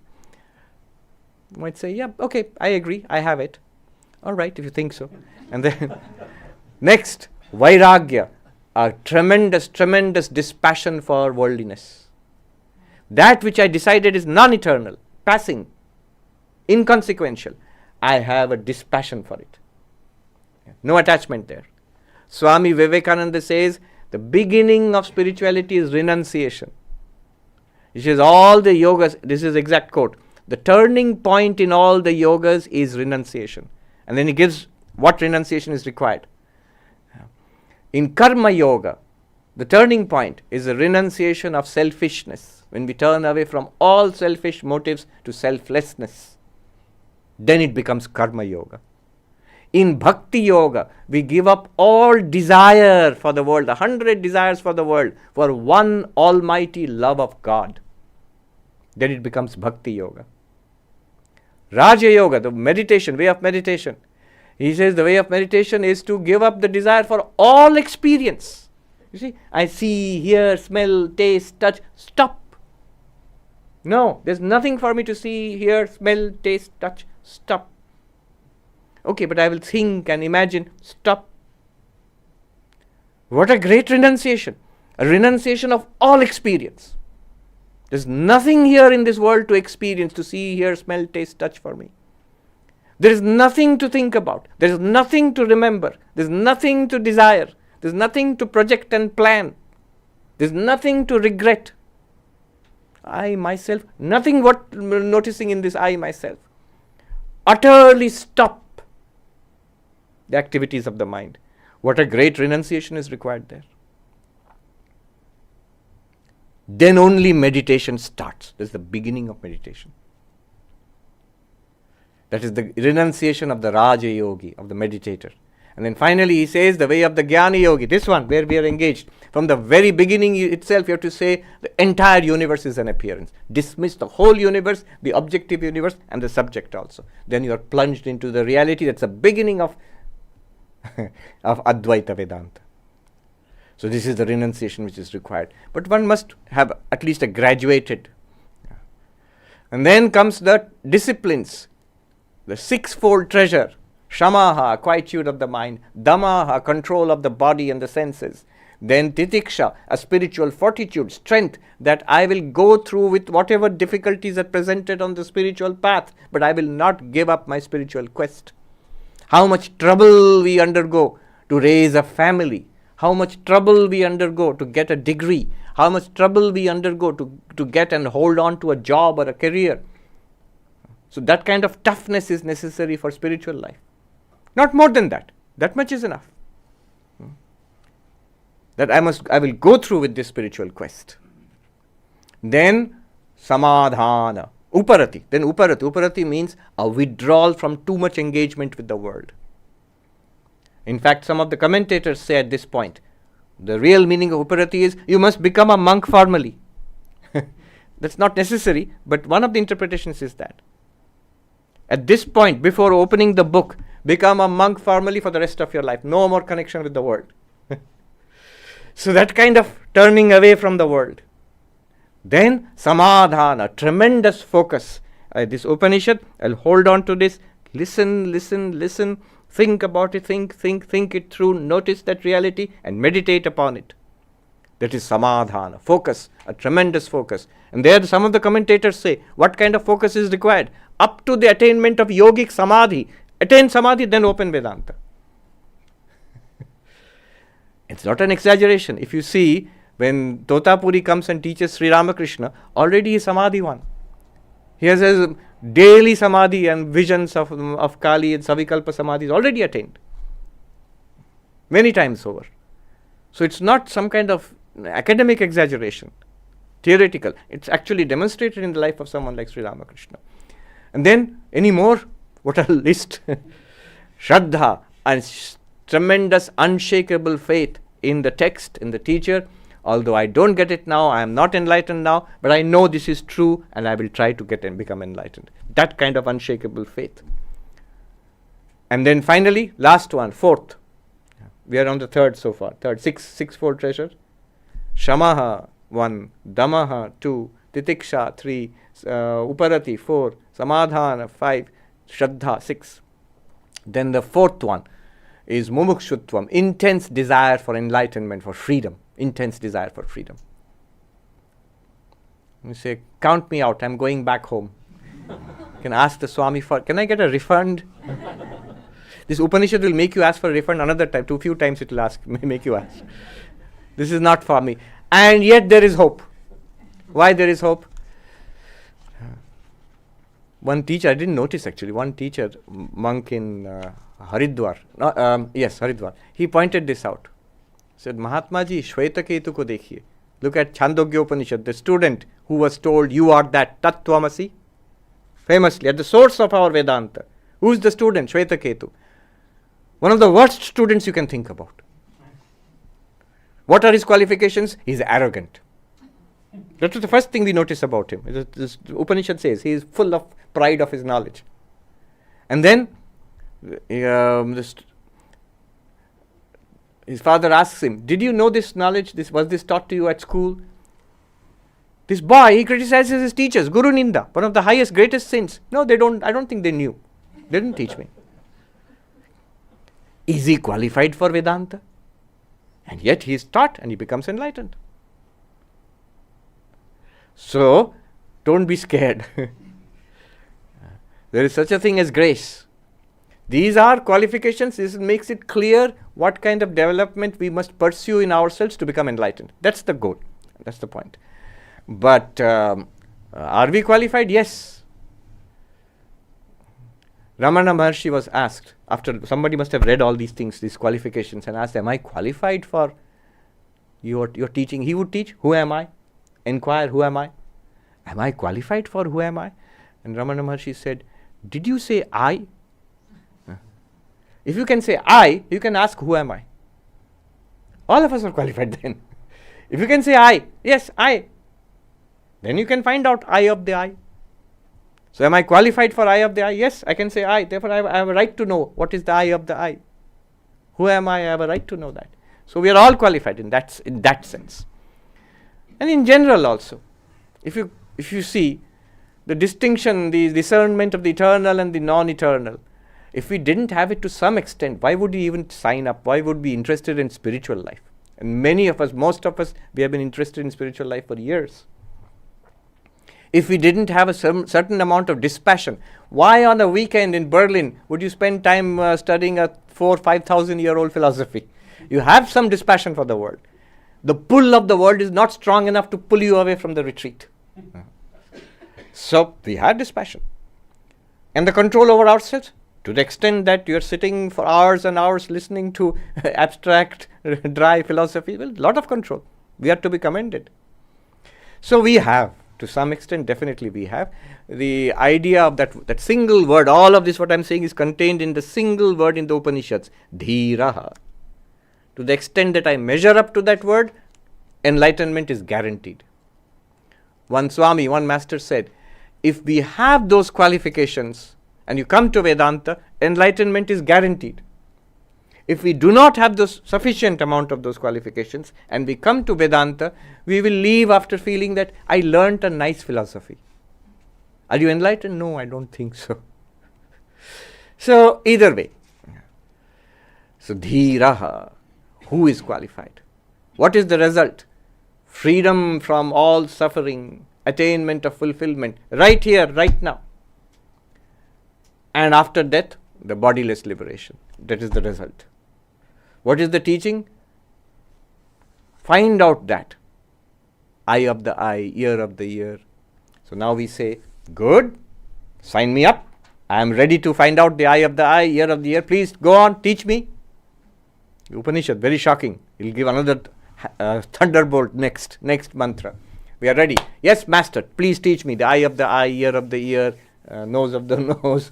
you might say, yeah, okay, I agree, I have it. All right, if you think so. And then next, Vairagya, a tremendous dispassion for worldliness. That which I decided is non-eternal, passing, inconsequential. I have a dispassion for it. No attachment there. Swami Vivekananda says, the beginning of spirituality is renunciation. He says all the yogas, this is exact quote, the turning point in all the yogas is renunciation. And then he gives what renunciation is required. In Karma Yoga, the turning point is the renunciation of selfishness. When we turn away from all selfish motives to selflessness, then it becomes Karma Yoga. In Bhakti Yoga, we give up all desire for the world, 100 desires for the world, for one almighty love of God. Then it becomes Bhakti Yoga. Raja Yoga, the meditation, way of meditation. He says the way of meditation is to give up the desire for all experience. You see, I see, hear, smell, taste, touch. Stop. No, there's nothing for me to see, hear, smell, taste, touch. Stop. Okay, but I will think and imagine. Stop. What a great renunciation. A renunciation of all experience. There's nothing here in this world to experience, to see, hear, smell, taste, touch for me. There is nothing to think about. There is nothing to remember. There's nothing to desire. There's nothing to project and plan. There's nothing to regret. I myself, nothing what noticing in this I myself. Utterly stop the activities of the mind. What a great renunciation is required there. Then only meditation starts. That's the beginning of meditation. That is the renunciation of the Raja Yogi, of the meditator. And then finally he says the way of the Jnana Yogi, this one where we are engaged. From the very beginning itself you have to say the entire universe is an appearance. Dismiss the whole universe, the objective universe and the subject also. Then you are plunged into the reality. That's the beginning of Advaita Vedanta. So this is the renunciation which is required. But one must have at least a graduated. And then comes the disciplines. The sixfold treasure, shamaha, quietude of the mind, damaha, control of the body and the senses, then titiksha, a spiritual fortitude, strength that I will go through with whatever difficulties are presented on the spiritual path, but I will not give up my spiritual quest. How much trouble we undergo to raise a family, how much trouble we undergo to get a degree, how much trouble we undergo to get and hold on to a job or a career. So that kind of toughness is necessary for spiritual life. Not more than that. That much is enough. That I will go through with this spiritual quest. Then samadhana, uparati. Then uparati means a withdrawal from too much engagement with the world. In fact, some of the commentators say at this point, the real meaning of uparati is you must become a monk formally. That's not necessary, but one of the interpretations is that. At this point, before opening the book, become a monk formally for the rest of your life. No more connection with the world. So that kind of turning away from the world. Then samadhana, tremendous focus. This Upanishad, I'll hold on to this. Listen. Think about it, think it through. Notice that reality and meditate upon it. That is samadhana, focus, a tremendous focus. And there some of the commentators say, what kind of focus is required? Up to the attainment of yogic samadhi. Attain samadhi, then open Vedanta. It's not an exaggeration. If you see, when Totapuri comes and teaches Sri Ramakrishna, already he is samadhi one. He has his daily samadhi and visions of Kali and Savikalpa samadhi is already attained. Many times over. So it's not some kind of academic exaggeration, theoretical. It's actually demonstrated in the life of someone like Sri Ramakrishna. And then, any more? What a list. Shraddha, and tremendous unshakable faith in the text, in the teacher. Although I don't get it now, I am not enlightened now, but I know this is true and I will try to get and become enlightened. That kind of unshakable faith. And then finally, last one, fourth. We are on the third so far. Sixfold treasure. Shamaha, 1. Damaha, 2. Titiksha, 3. Uparati, 4. Samadhana, 5. Shraddha, 6. Then the fourth one is mumukshutvam, intense desire for enlightenment, for freedom. Intense desire for freedom. You say, count me out, I'm going back home. You can ask the Swami for, can I get a refund? This Upanishad will make you ask for a refund another time. Too few times it will make you ask. This is not for me. And yet there is hope. Why there is hope? One teacher, I didn't notice actually, one teacher, monk in Haridwar. Haridwar. He pointed this out. He said, Mahatma ji, Shvetaketu ko dekhiye. Look at Chandogya Upanishad, the student who was told, you are that Tattvamasi. Famously, at the source of our Vedanta. Who is the student? Shvetaketu. One of the worst students you can think about. What are his qualifications? He is arrogant. That was the first thing we notice about him. This Upanishad says he is full of pride of his knowledge. And then His father asks him, did you know this knowledge? Was this taught to you at school? This boy, he criticizes his teachers. Guru Ninda, one of the highest, greatest sins. No, they don't. I don't think they knew. They didn't teach me. Is he qualified for Vedanta? And yet he is taught and he becomes enlightened. So, don't be scared. There is such a thing as grace. These are qualifications. This makes it clear what kind of development we must pursue in ourselves to become enlightened. That's the goal. That's the point. But are we qualified? Yes. Ramana Maharshi was asked, after somebody must have read all these things, these qualifications, and asked, am I qualified for your teaching? He would teach, who am I? Inquire, who am I? Am I qualified for who am I? And Ramana Maharshi said, did you say I? If you can say I, you can ask, who am I? All of us are qualified then. If you can say I, yes, I, then you can find out I of the I. So am I qualified for I of the I? Yes, I can say I. Therefore, I have a right to know what is the I of the I. Who am I? I have a right to know that. So we are all qualified in that sense. And in general also, if you see the distinction, the discernment of the eternal and the non-eternal, if we didn't have it to some extent, why would we even sign up? Why would we be interested in spiritual life? And many of us, most of us, we have been interested in spiritual life for years. If we didn't have a certain amount of dispassion, why on a weekend in Berlin would you spend time studying a 4,000-5,000 year old philosophy? You have some dispassion for the world. The pull of the world is not strong enough to pull you away from the retreat. So we have dispassion. And the control over ourselves, to the extent that you're sitting for hours and hours listening to abstract, dry philosophy, well, a lot of control. We are to be commended. So we have, to some extent, definitely we have. The idea of that single word, all of this what I'm saying is contained in the single word in the Upanishads, dhiraha. To the extent that I measure up to that word, enlightenment is guaranteed. One Swami, one master said, if we have those qualifications and you come to Vedanta, enlightenment is guaranteed. If we do not have the sufficient amount of those qualifications and we come to Vedanta, we will leave after feeling that I learnt a nice philosophy. Are you enlightened? No, I don't think so. So either way. So dhiraha, who is qualified? What is the result? Freedom from all suffering, attainment of fulfillment, right here, right now. And after death, the bodiless liberation. That is the result. What is the teaching? Find out that. Eye of the eye, ear of the ear. So now we say, good, sign me up. I am ready to find out the eye of the eye, ear of the ear. Please go on, teach me. Upanishad, very shocking. He'll give another thunderbolt next mantra. We are ready. Yes, master, please teach me the eye of the eye, ear of the ear, nose of the nose,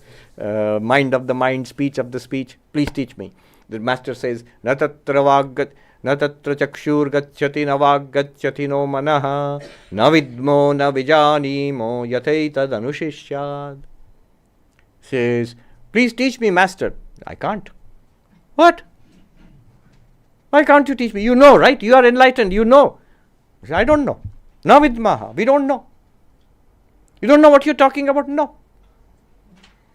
mind of the mind, speech of the speech. Please teach me. The master says, na tatra vaggat, na tatra chakshur gacchati na vaggacchati no manaha, na vidmo na vijanimo yatheta danushishyad. Says, please teach me, master. I can't. What? Why can't you teach me? You know, right? You are enlightened. You know. I say, I don't know. Na vidmaha. We don't know. You don't know what you're talking about? No.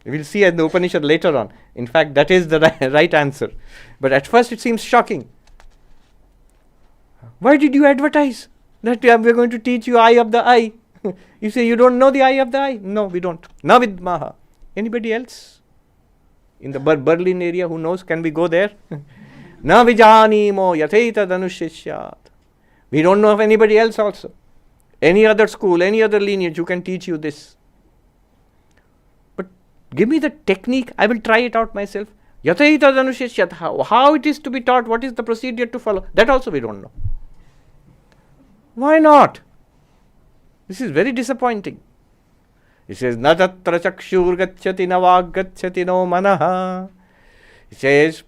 We'll see in the Upanishad later on. In fact, that is the right answer. But at first it seems shocking. Why did you advertise that we're going to teach you eye of the eye? You say you don't know the eye of the eye? No, we don't. Na vidmaha. Anybody else in the Berlin area who knows? Can we go there? Na vijanimo yatheta danushishyat. We don't know of anybody else also. Any other school, any other lineage who can teach you this. But give me the technique, I will try it out myself. Yatheta danushishyat. How it is to be taught, what is the procedure to follow, that also we don't know. Why not? This is very disappointing. He says, na tatra chakshur gacchati na vaggacchati no manaha. He says,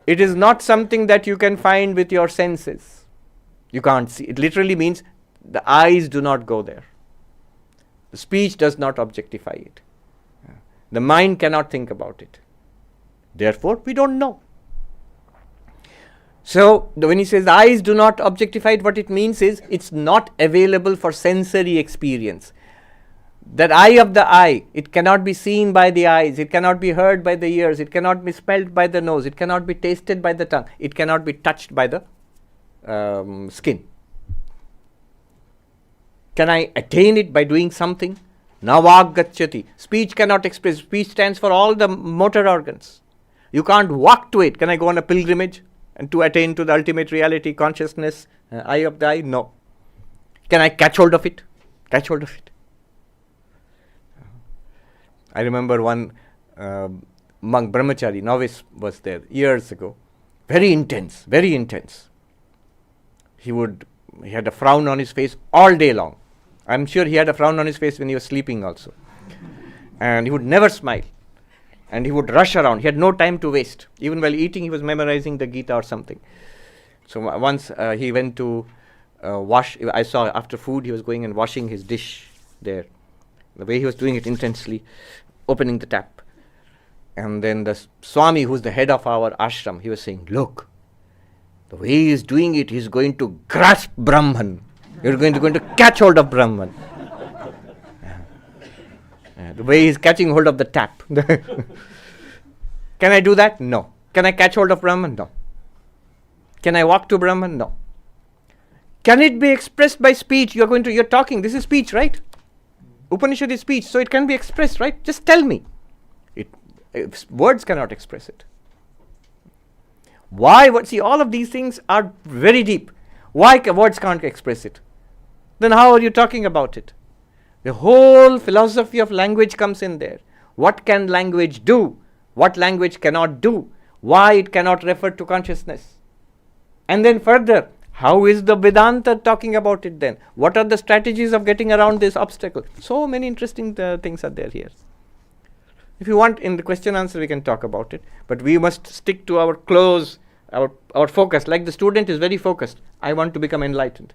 it is not something that you can find with your senses. You can't see. It literally means the eyes do not go there. The speech does not objectify it. The mind cannot think about it. Therefore, we don't know. So when he says eyes do not objectify it, what it means is it's not available for sensory experience. That eye of the eye, it cannot be seen by the eyes, it cannot be heard by the ears, it cannot be smelled by the nose, it cannot be tasted by the tongue, it cannot be touched by the skin. Can I attain it by doing something? Navag gacchati. Speech cannot express. Speech stands for all the motor organs. You can't walk to it. Can I go on a pilgrimage and to attain to the ultimate reality, consciousness, eye of the eye? No. Can I catch hold of it? Catch hold of it. I remember one monk, brahmachari, novice was there years ago. Very intense, very intense. He had a frown on his face all day long. I'm sure he had a frown on his face when he was sleeping also. And he would never smile. And he would rush around. He had no time to waste. Even while eating, he was memorizing the Gita or something. So once he went to wash. I saw after food he was going and washing his dish there. The way he was doing it intensely, opening the tap. And then the Swami, who's the head of our ashram, he was saying, look, the way he is doing it, he's going to grasp Brahman. You're going to catch hold of Brahman. The way he's catching hold of the tap. Can I do that? No. Can I catch hold of Brahman? No. Can I walk to Brahman? No. Can it be expressed by speech? You're talking. This is speech, right? Upanishad is speech, so it can be expressed, right? Just tell me. Words cannot express it. Why? See, all of these things are very deep. Why words can't express it? Then how are you talking about it? The whole philosophy of language comes in there. What can language do? What language cannot do? Why it cannot refer to consciousness? And then further, how is the Vedanta talking about it then? What are the strategies of getting around this obstacle? So many interesting things are there here. If you want, in the question answer, we can talk about it. But we must stick to our our focus. Like the student is very focused. I want to become enlightened.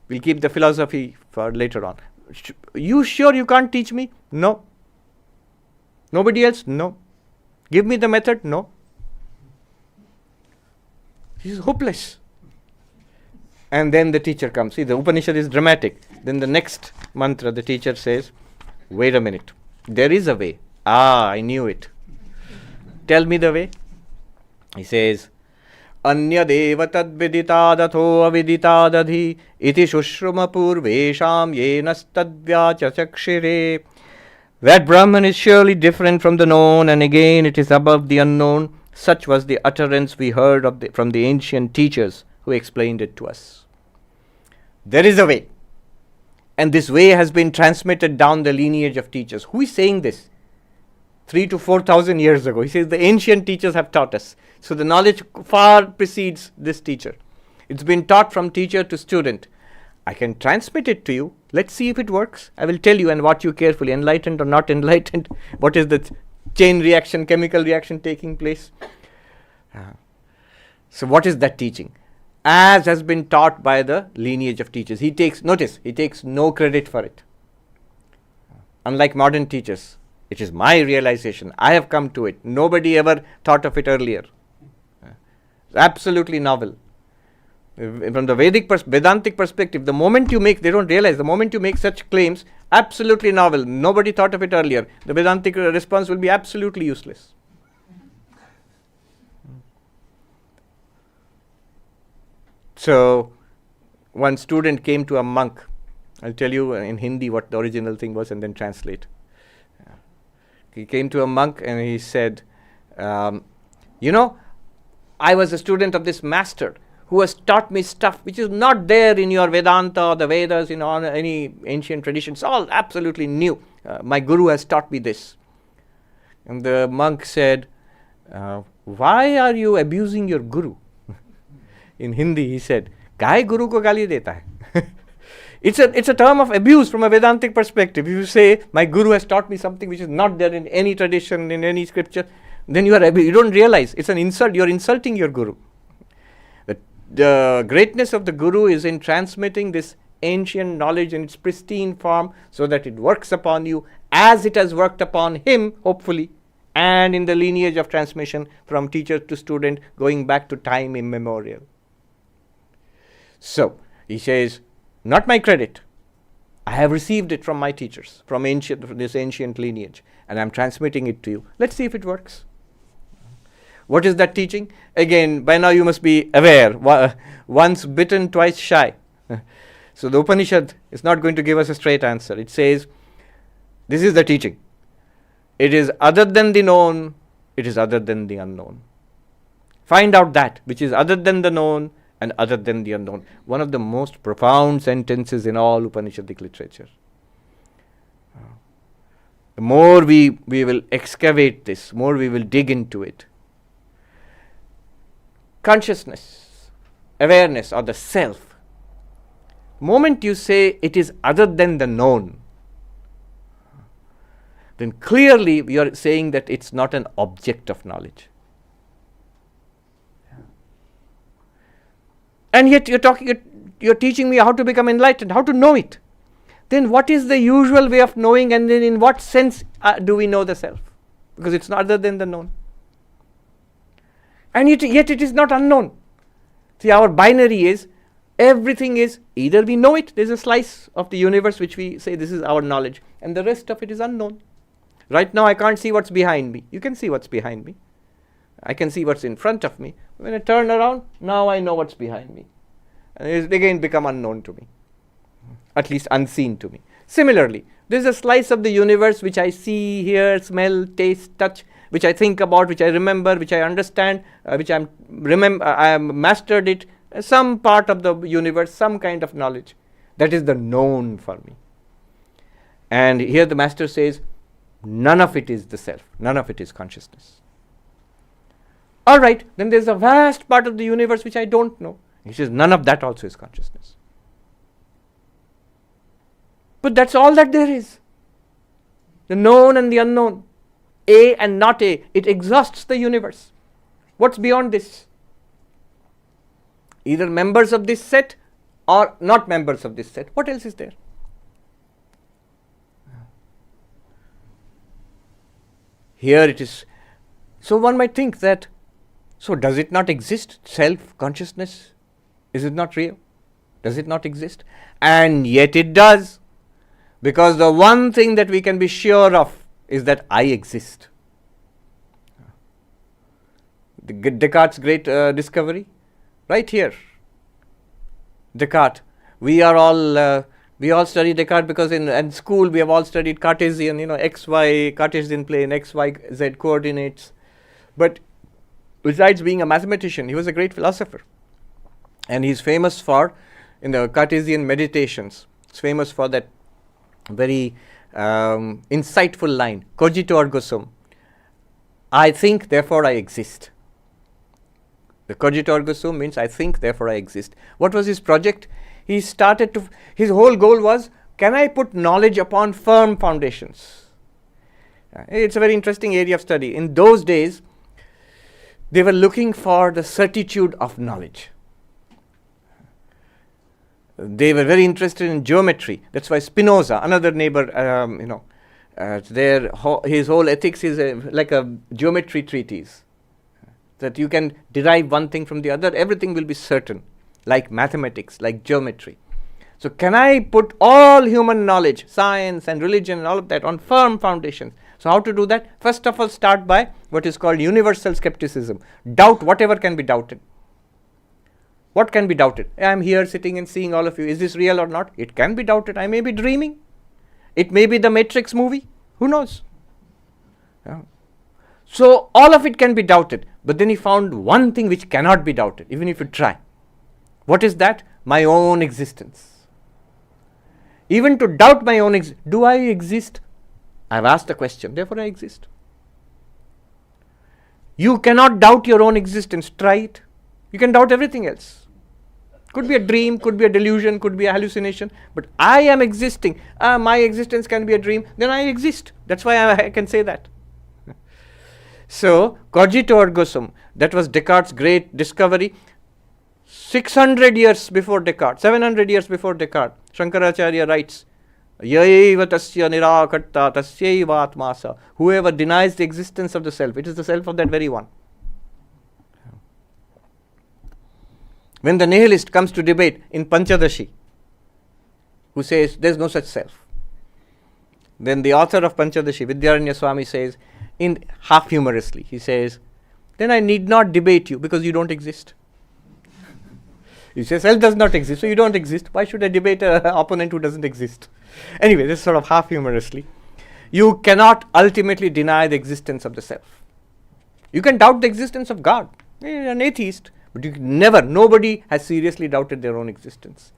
We'll keep the philosophy for later on. You sure you can't teach me? No. Nobody else? No. Give me the method? No. This is hopeless. And then the teacher comes. See, the Upanishad is dramatic. Then the next mantra, the teacher says, wait a minute. There is a way. I knew it. Tell me the way. He says, Anyadeva tadviditadatho aviditadadhi iti shushruma purvesham yenastadvyachachakshire. That Brahman is surely different from the known, and again it is above the unknown. Such was the utterance we heard from the ancient teachers who explained it to us. There is a way. And this way has been transmitted down the lineage of teachers. Who is saying this? 3,000 to 4,000 years ago. He says the ancient teachers have taught us. So the knowledge far precedes this teacher. It's been taught from teacher to student. I can transmit it to you. Let's see if it works. I will tell you and watch you carefully, enlightened or not enlightened. What is the chain reaction, chemical reaction taking place? So what is that teaching? As has been taught by the lineage of teachers. He takes no credit for it. Unlike modern teachers, it is my realization. I have come to it. Nobody ever thought of it earlier. It's absolutely novel. From the Vedantic perspective, the moment you make, they don't realize, the moment you make such claims, absolutely novel. Nobody thought of it earlier. The Vedantic response will be absolutely useless. So, one student came to a monk. I'll tell you in Hindi what the original thing was and then translate. He came to a monk and he said, I was a student of this master who has taught me stuff which is not there in your Vedanta or the Vedas, in any ancient traditions. It's all absolutely new. My guru has taught me this. And the monk said, why are you abusing your guru? In Hindi, he said, "Kai guru ko gali deta hai?" It's a term of abuse from a Vedantic perspective. If you say, my guru has taught me something which is not there in any tradition, in any scripture, then you don't realize. It's an insult. You're insulting your guru. The greatness of the guru is in transmitting this ancient knowledge in its pristine form so that it works upon you as it has worked upon him, hopefully, and in the lineage of transmission from teacher to student going back to time immemorial. So, he says, not my credit. I have received it from my teachers, from this ancient lineage, and I am transmitting it to you. Let's see if it works. What is that teaching? Again, by now you must be aware, once bitten, twice shy. So the Upanishad is not going to give us a straight answer. It says, this is the teaching. It is other than the known, it is other than the unknown. Find out that which is other than the known and other than the unknown. One of the most profound sentences in all Upanishadic literature. The more we will excavate this, more we will dig into it. Consciousness, awareness, or the self. The moment you say it is other than the known, then clearly we are saying that it's not an object of knowledge. And yet you're teaching me how to become enlightened, how to know it. Then what is the usual way of knowing, and then in what sense do we know the self? Because it's not other than the known. And yet it is not unknown. See, our binary is, everything is, either we know it, there's a slice of the universe which we say this is our knowledge, and the rest of it is unknown. Right now I can't see what's behind me. You can see what's behind me. I can see what's in front of me. When I turn around, now I know what's behind me. And it has again become unknown to me. At least unseen to me. Similarly, there's a slice of the universe which I see, hear, smell, taste, touch, which I think about, which I remember, which I understand, which I have mastered it, some part of the universe, some kind of knowledge. That is the known for me. And here the master says, none of it is the self, none of it is consciousness. All right, then there's a vast part of the universe which I don't know. He says, none of that also is consciousness. But that's all that there is. The known and the unknown. A and not A. It exhausts the universe. What's beyond this? Either members of this set or not members of this set. What else is there? Here it is. So one might think that, so does it not exist? Self-consciousness? Is it not real? Does it not exist? And yet it does. Because the one thing that we can be sure of is that I exist. Descartes' great discovery, right here. Descartes. We all study Descartes because in school we have all studied Cartesian, X, Y, Cartesian plane, X, Y, Z coordinates. But besides being a mathematician, he was a great philosopher. And he's famous for, in the Cartesian meditations, he's famous for that very insightful line, cogito ergo sum. I think, therefore I exist. The cogito ergo sum means I think, therefore I exist. What was his project? His whole goal was, can I put knowledge upon firm foundations? It's a very interesting area of study. In those days, they were looking for the certitude of knowledge. They were very interested in geometry. That's why Spinoza, another neighbor, his whole ethics is like a geometry treatise. That you can derive one thing from the other, everything will be certain, like mathematics, like geometry. So can I put all human knowledge, science and religion and all of that on firm foundations? So how to do that? First of all, start by what is called universal skepticism. Doubt whatever can be doubted. What can be doubted? I am here sitting and seeing all of you. Is this real or not? It can be doubted. I may be dreaming. It may be the Matrix movie. Who knows? Yeah. So all of it can be doubted. But then he found one thing which cannot be doubted, even if you try. What is that? My own existence. Even to doubt my own existence. Do I exist? I have asked the question, therefore I exist. You cannot doubt your own existence. Try it. You can doubt everything else. Could be a dream, could be a delusion, could be a hallucination. But I am existing. My existence can be a dream. Then I exist. That's why I can say that. So, cogito ergo sum. That was Descartes' great discovery. 600 years before Descartes, 700 years before Descartes, Shankaracharya writes, Yaiva tasya nirakarta tasyaiva atmasa. Whoever denies the existence of the self, it is the self of that very one. When the nihilist comes to debate in Panchadashi, who says there is no such self, then the author of Panchadashi, Vidyaranya Swami, says, in half humorously, he says, then I need not debate you because you don't exist. You say self does not exist, so you don't exist. Why should I debate an opponent who doesn't exist? Anyway, this is sort of half humorously. You cannot ultimately deny the existence of the self. You can doubt the existence of God. You're an atheist, but you can never, nobody has seriously doubted their own existence.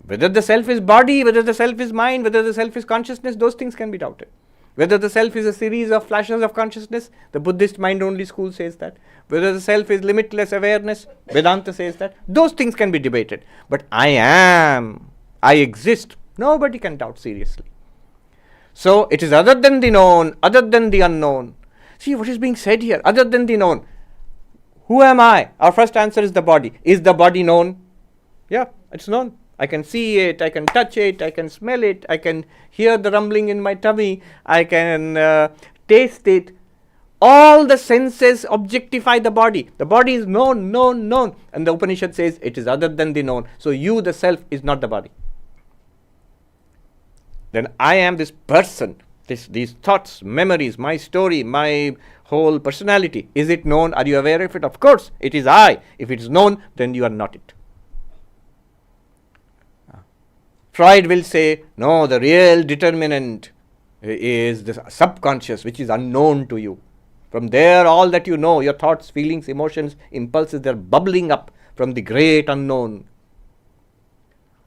Whether the self is body, whether the self is mind, whether the self is consciousness, those things can be doubted. Whether the self is a series of flashes of consciousness, the Buddhist mind-only school says that. Whether the self is limitless awareness, Vedanta says that. Those things can be debated. But I am, I exist, nobody can doubt seriously. So it is other than the known, other than the unknown. See what is being said here, other than the known. Who am I? Our first answer is the body. Is the body known? Yeah, it's known. I can see it, I can touch it, I can smell it, I can hear the rumbling in my tummy, I can taste it. All the senses objectify the body. The body is known, known, known. And the Upanishad says it is other than the known. So you, the self, is not the body. Then I am this person, these thoughts, memories, my story, my whole personality. Is it known? Are you aware of it? Of course, it is I. If it is known, then you are not it. Freud will say, no, the real determinant is the subconscious, which is unknown to you. From there, all that you know, your thoughts, feelings, emotions, impulses, they're bubbling up from the great unknown.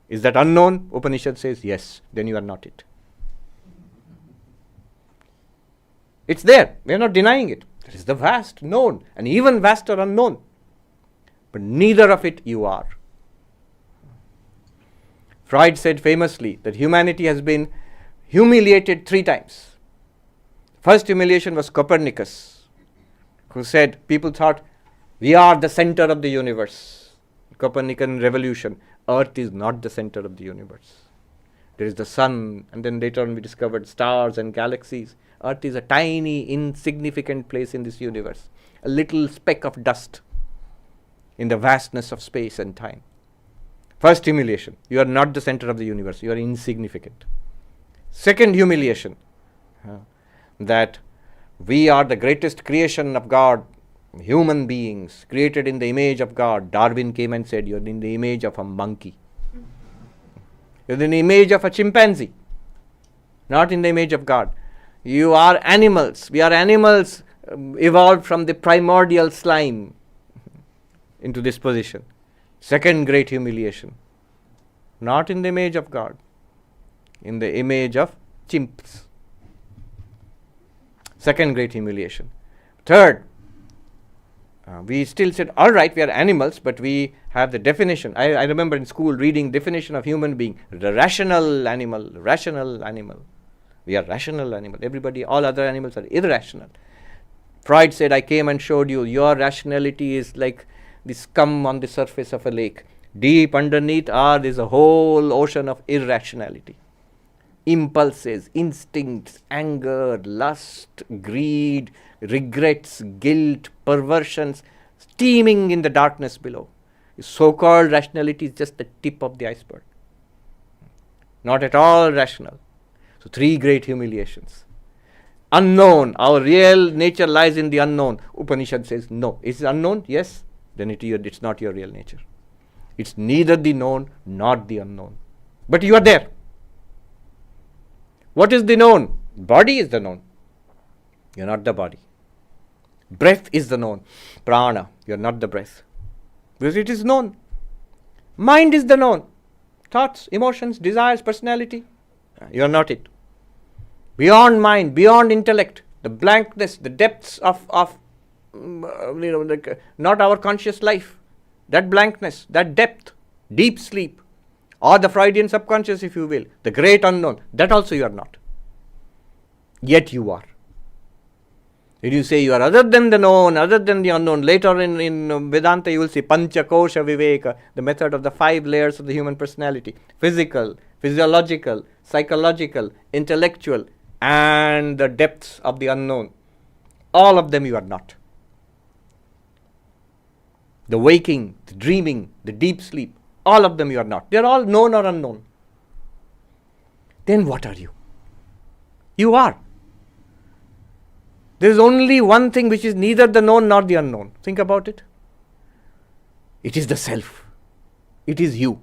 Is that unknown? Upanishad says, yes, then you are not it. It's there. We are not denying it. There is the vast known and even vaster unknown. But neither of it you are. Freud said famously that humanity has been humiliated 3 times. First humiliation was Copernicus, who said, people thought, we are the center of the universe. Copernican revolution. Earth is not the center of the universe. There is the sun, and then later on we discovered stars and galaxies. Earth is a tiny, insignificant place in this universe. A little speck of dust in the vastness of space and time. First humiliation, you are not the center of the universe, you are insignificant. Second humiliation, that we are the greatest creation of God, human beings, created in the image of God. Darwin came and said, you are in the image of a monkey. You are in the image of a chimpanzee, not in the image of God. You are animals, we are animals evolved from the primordial slime into this position. Second great humiliation, not in the image of God, in the image of chimps. Second great humiliation. Third, we still said, all right, we are animals, but we have the definition. I remember in school reading definition of human being, the rational animal, rational animal. We are rational animal. Everybody, all other animals are irrational. Freud said, I came and showed you, your rationality is like the scum on the surface of a lake. Deep underneath is a whole ocean of irrationality. Impulses, instincts, anger, lust, greed, regrets, guilt, perversions, steaming in the darkness below. So-called rationality is just the tip of the iceberg. Not at all rational. So 3 great humiliations. Unknown, our real nature lies in the unknown. Upanishad says, no. Is it unknown? Yes. Then it's not your real nature. It's neither the known nor the unknown. But you are there. What is the known? Body is the known. You are not the body. Breath is the known. Prana, you are not the breath. Because it is known. Mind is the known. Thoughts, emotions, desires, personality. You are not it. Beyond mind, beyond intellect, the blankness, the depths of not our conscious life, that blankness, that depth, deep sleep, or the Freudian subconscious, if you will, the great unknown, that also you are not. Yet you are. When you say you are other than the known, other than the unknown, later in Vedanta you will see Pancha Kosha Viveka, the method of the 5 layers of the human personality: physical, physiological, psychological, intellectual, and the depths of the unknown. All of them you are not. The waking, the dreaming, the deep sleep, all of them you are not. They are all known or unknown. Then what are you? You are. There is only one thing which is neither the known nor the unknown. Think about it. It is the self. It is you.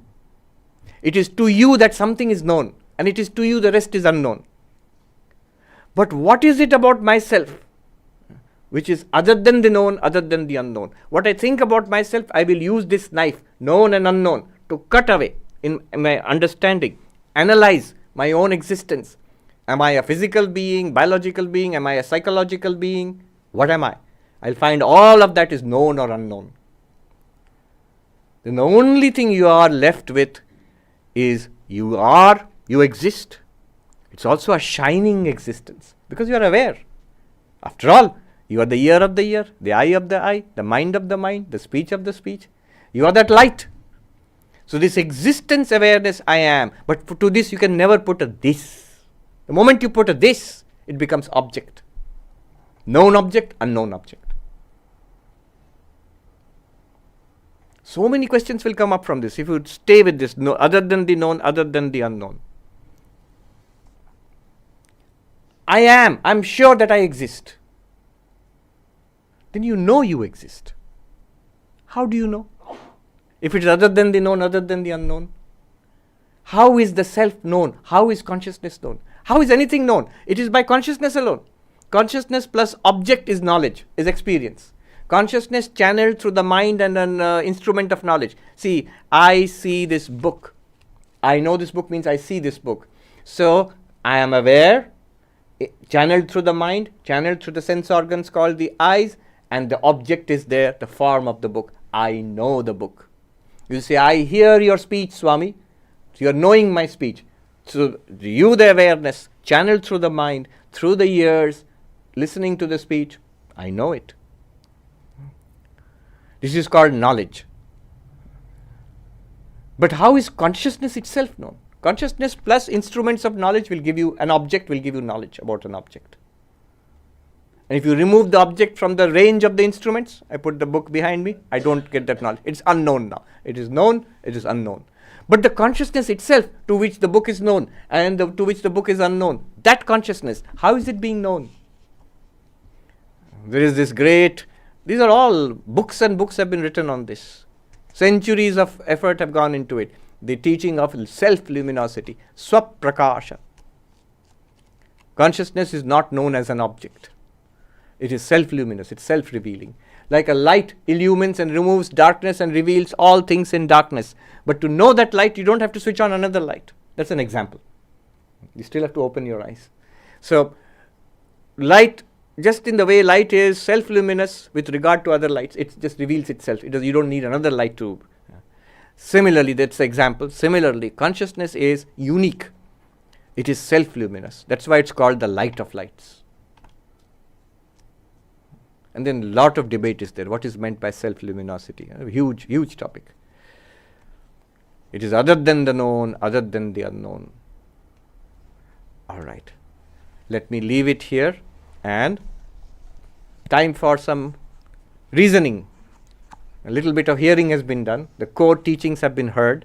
It is to you that something is known, and it is to you the rest is unknown. But what is it about myself which is other than the known, other than the unknown? What I think about myself, I will use this knife, known and unknown, to cut away in my understanding, analyze my own existence. Am I a physical being, biological being? Am I a psychological being? What am I? I'll find all of that is known or unknown. Then the only thing you are left with is you are, you exist. It's also a shining existence because you are aware. After all, you are the ear of the ear, the eye of the eye, the mind of the mind, the speech of the speech. You are that light. So this existence awareness I am, but to this you can never put a this. The moment you put a this, it becomes object. Known object, unknown object. So many questions will come up from this if you stay with this, no, other than the known, other than the unknown. I am, I'm sure that I exist. Then you know you exist. How do you know? If it is other than the known, other than the unknown. How is the self known? How is consciousness known? How is anything known? It is by consciousness alone. Consciousness plus object is knowledge, is experience. Consciousness channeled through the mind and an instrument of knowledge. See, I see this book. I know this book means I see this book. So, I am aware, channeled through the mind, channeled through the sense organs called the eyes, and the object is there, the form of the book. I know the book. You say, I hear your speech, Swami. So you are knowing my speech. So you, the awareness, channeled through the mind, through the ears, listening to the speech, I know it. This is called knowledge. But how is consciousness itself known? Consciousness plus instruments of knowledge will give you, an object will give you knowledge about an object. And if you remove the object from the range of the instruments, I put the book behind me, I don't get that knowledge. It's unknown now. It is known, it is unknown. But the consciousness itself to which the book is known and to which the book is unknown, that consciousness, how is it being known? There is this great, these are all books and books have been written on this. Centuries of effort have gone into it. The teaching of self-luminosity, swaprakasha. Consciousness is not known as an object. It is self-luminous, it's self-revealing. Like a light illumines and removes darkness and reveals all things in darkness. But to know that light, you don't have to switch on another light. That's an example. You still have to open your eyes. So, light, just in the way light is self-luminous with regard to other lights, it just reveals itself. You don't need another light to. Similarly, that's the example. Similarly, consciousness is unique. It is self-luminous. That's why it's called the light of lights. And then a lot of debate is there. What is meant by self-luminosity? A huge, huge topic. It is other than the known, other than the unknown. All right. Let me leave it here and time for some reasoning. A little bit of hearing has been done. The core teachings have been heard.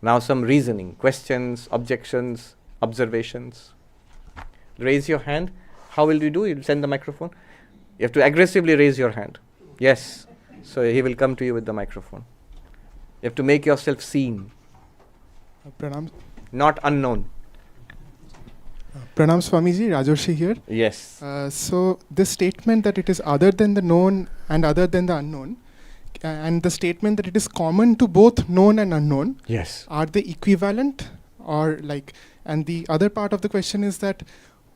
Now some reasoning, questions, objections, observations. Raise your hand. How will you do? You'll send the microphone. You have to aggressively raise your hand. Yes. So he will come to you with the microphone. You have to make yourself seen. Pranam. Not unknown. Pranam Swamiji, Rajarshi here. Yes. So this statement that it is other than the known and other than the unknown, and the statement that it is common to both known and unknown, yes, are they equivalent or like? And the other part of the question is that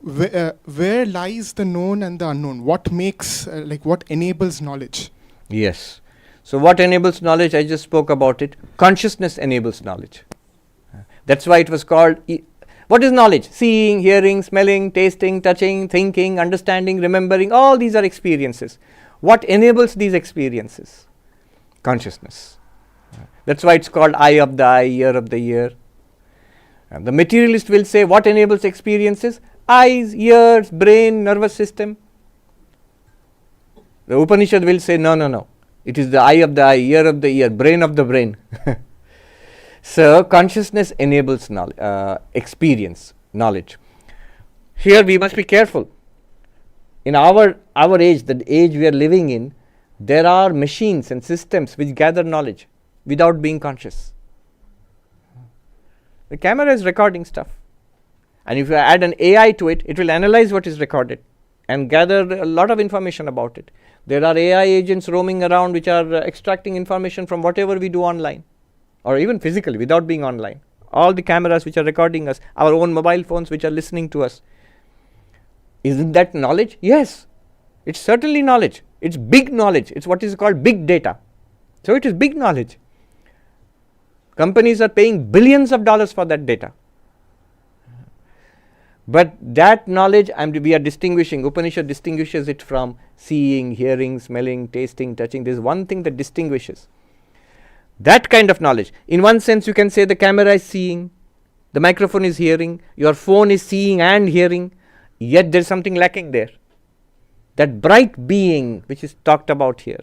where lies the known and the unknown? What makes, what enables knowledge? Yes. So what enables knowledge? I just spoke about it. Consciousness enables knowledge. That's why it was called. What is knowledge? Seeing, hearing, smelling, tasting, touching, thinking, understanding, remembering. All these are experiences. What enables these experiences? Consciousness. That's why it's called eye of the eye, ear of the ear. And the materialist will say what enables experiences? Eyes, ears, brain, nervous system. The Upanishad will say no, no, no. It is the eye of the eye, ear of the ear, brain of the brain. So consciousness enables experience, knowledge. Here we must be careful. In our age, the age we are living in, there are machines and systems which gather knowledge without being conscious. The camera is recording stuff. And if you add an AI to it, it will analyze what is recorded and gather a lot of information about it. There are AI agents roaming around which are extracting information from whatever we do online or even physically without being online. All the cameras which are recording us, our own mobile phones which are listening to us. Isn't that knowledge? Yes, it's certainly knowledge. It's big knowledge. It's what is called big data. So it is big knowledge. Companies are paying billions of dollars for that data. But that knowledge, we are distinguishing, Upanishad distinguishes it from seeing, hearing, smelling, tasting, touching. There is one thing that distinguishes. That kind of knowledge. In one sense, you can say the camera is seeing, the microphone is hearing, your phone is seeing and hearing, yet there is something lacking there. That bright being which is talked about here,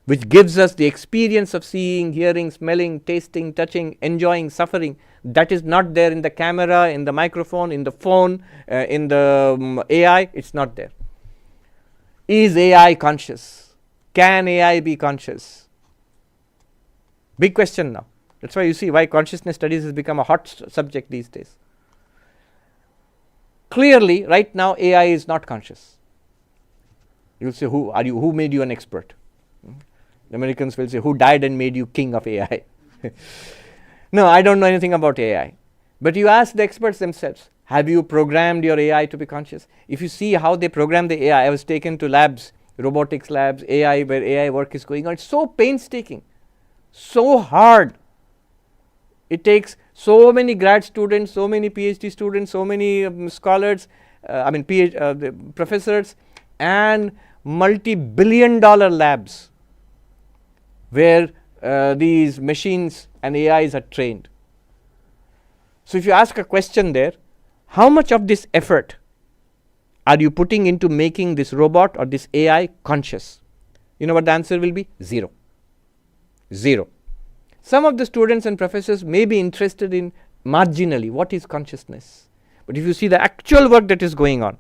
which gives us the experience of seeing, hearing, smelling, tasting, touching, enjoying, suffering, that is not there in the camera, in the microphone, in the phone, in the AI. It's not there. Is AI conscious? Can AI be conscious? Big question now. That's why you see why consciousness studies has become a hot subject these days. Clearly, right now, AI is not conscious. You'll say, who are you? Who made you an expert? The Americans will say, who died and made you king of AI? No, I don't know anything about AI. But you ask the experts themselves, have you programmed your AI to be conscious? If you see how they program the AI, I was taken to labs, robotics labs, AI, where AI work is going on. It's so painstaking, so hard. It takes so many grad students, so many PhD students, so many scholars, the professors, and multi-billion-dollar labs where these machines and AIs are trained. So if you ask a question there, how much of this effort are you putting into making this robot or this AI conscious? You know what the answer will be? Zero. Zero. Some of the students and professors may be interested in marginally what is consciousness. But if you see the actual work that is going on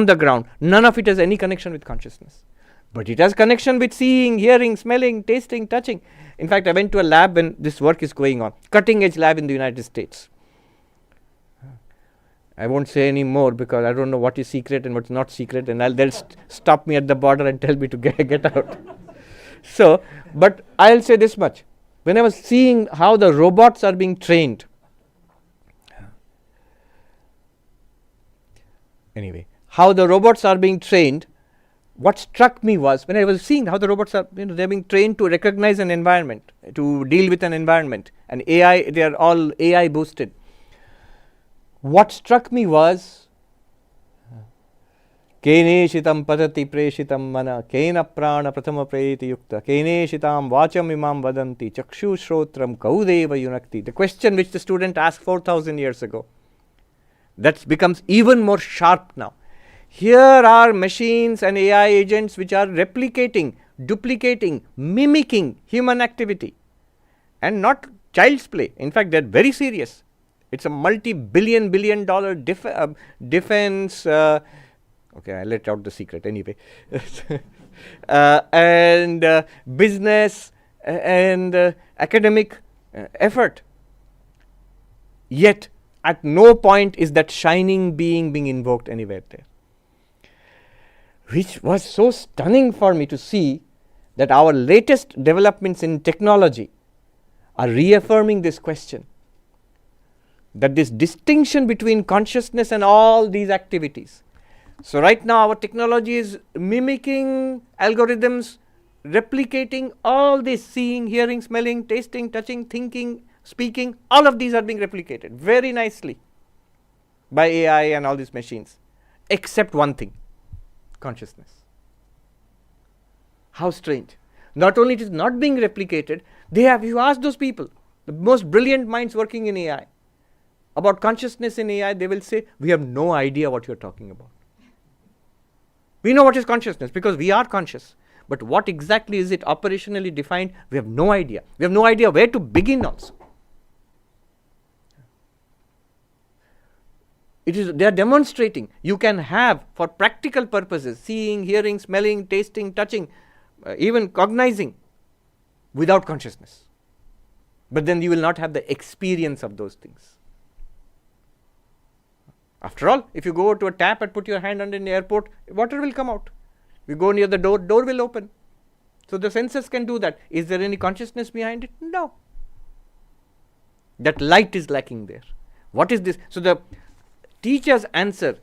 the ground, none of it has any connection with consciousness. But it has connection with seeing, hearing, smelling, tasting, touching. In fact, I went to a lab when this work is going on, cutting edge lab in the United States. I won't say any more because I don't know what is secret and what's not secret, and they'll stop me at the border and tell me to get out. So, but I'll say this much. When I was seeing how the robots are being trained, what struck me was when I was seeing how the robots are, they're being trained to recognize an environment, to deal with an environment, and AI, they are all AI boosted. What struck me was, Keneshitam patati preshitam mana, kena prana prathama prayeti yukta, keneshitam vacham imam vadanti, chakshu shrotram kaudeva yunakti. The question which the student asked 4,000 years ago, that becomes even more sharp now. Here are machines and AI agents which are replicating, duplicating, mimicking human activity, and not child's play. In fact, they're very serious. It's a multi-billion dollar defense. Okay, I let out the secret anyway. And business and academic effort. Yet, at no point is that shining being being invoked anywhere there. Which was so stunning for me to see that our latest developments in technology are reaffirming this question. That this distinction between consciousness and all these activities. So right now our technology is mimicking algorithms, replicating all this seeing, hearing, smelling, tasting, touching, thinking, speaking. All of these are being replicated very nicely by AI and all these machines. Except one thing, consciousness. How strange. Not only it is not being replicated, you ask those people, the most brilliant minds working in AI, about consciousness in AI, they will say, we have no idea what you're talking about. We know what is consciousness because we are conscious. But what exactly is it operationally defined? We have no idea. We have no idea where to begin also. They are demonstrating you can have, for practical purposes, seeing, hearing, smelling, tasting, touching, even cognizing, without consciousness. But then you will not have the experience of those things. After all, if you go to a tap and put your hand under in the airport, water will come out. You go near the door, door will open. So the senses can do that. Is there any consciousness behind it? No. That light is lacking there. What is this? So the teacher's answer,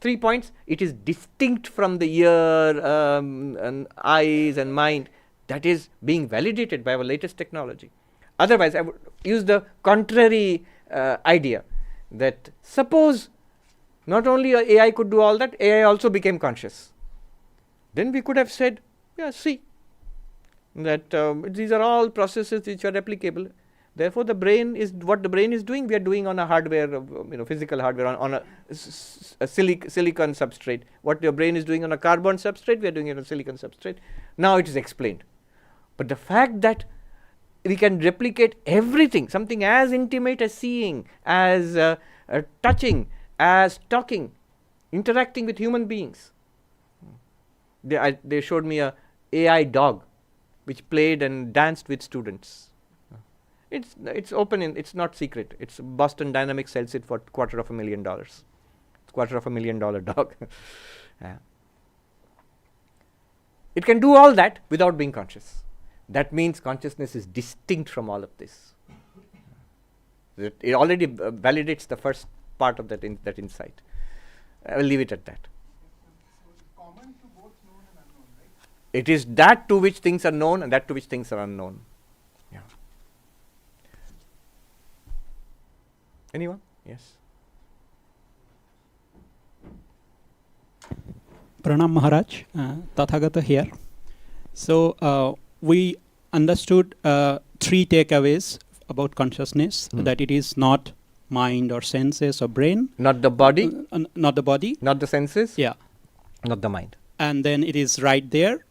3 points, it is distinct from the ear, and eyes and mind. That is being validated by our latest technology. Otherwise, I would use the contrary idea that suppose not only AI could do all that, AI also became conscious. Then we could have said, yeah, see, that these are all processes which are replicable. Therefore, the brain is what the brain is doing. We are doing on a hardware, physical hardware on a silicon substrate. What your brain is doing on a carbon substrate, we are doing it on a silicon substrate. Now it is explained. But the fact that we can replicate everything, something as intimate as seeing, as touching, as talking, interacting with human beings. They showed me a AI dog which played and danced with students. It's open, it's not secret. It's Boston Dynamics sells it for $250,000. It's $250,000 dog. Yeah. It can do all that without being conscious. That means consciousness is distinct from all of this. It already validates the first part of that insight. I will leave it at that. Common to both known and unknown, right? It is that to which things are known and that to which things are unknown. Yeah. Anyone? Yes. Pranam Maharaj, Tathagata here. So we understood 3 takeaways about consciousness, that it is not mind or senses or brain. Not the body. Not the body. Not the senses. Yeah. Not the mind. And then it is right there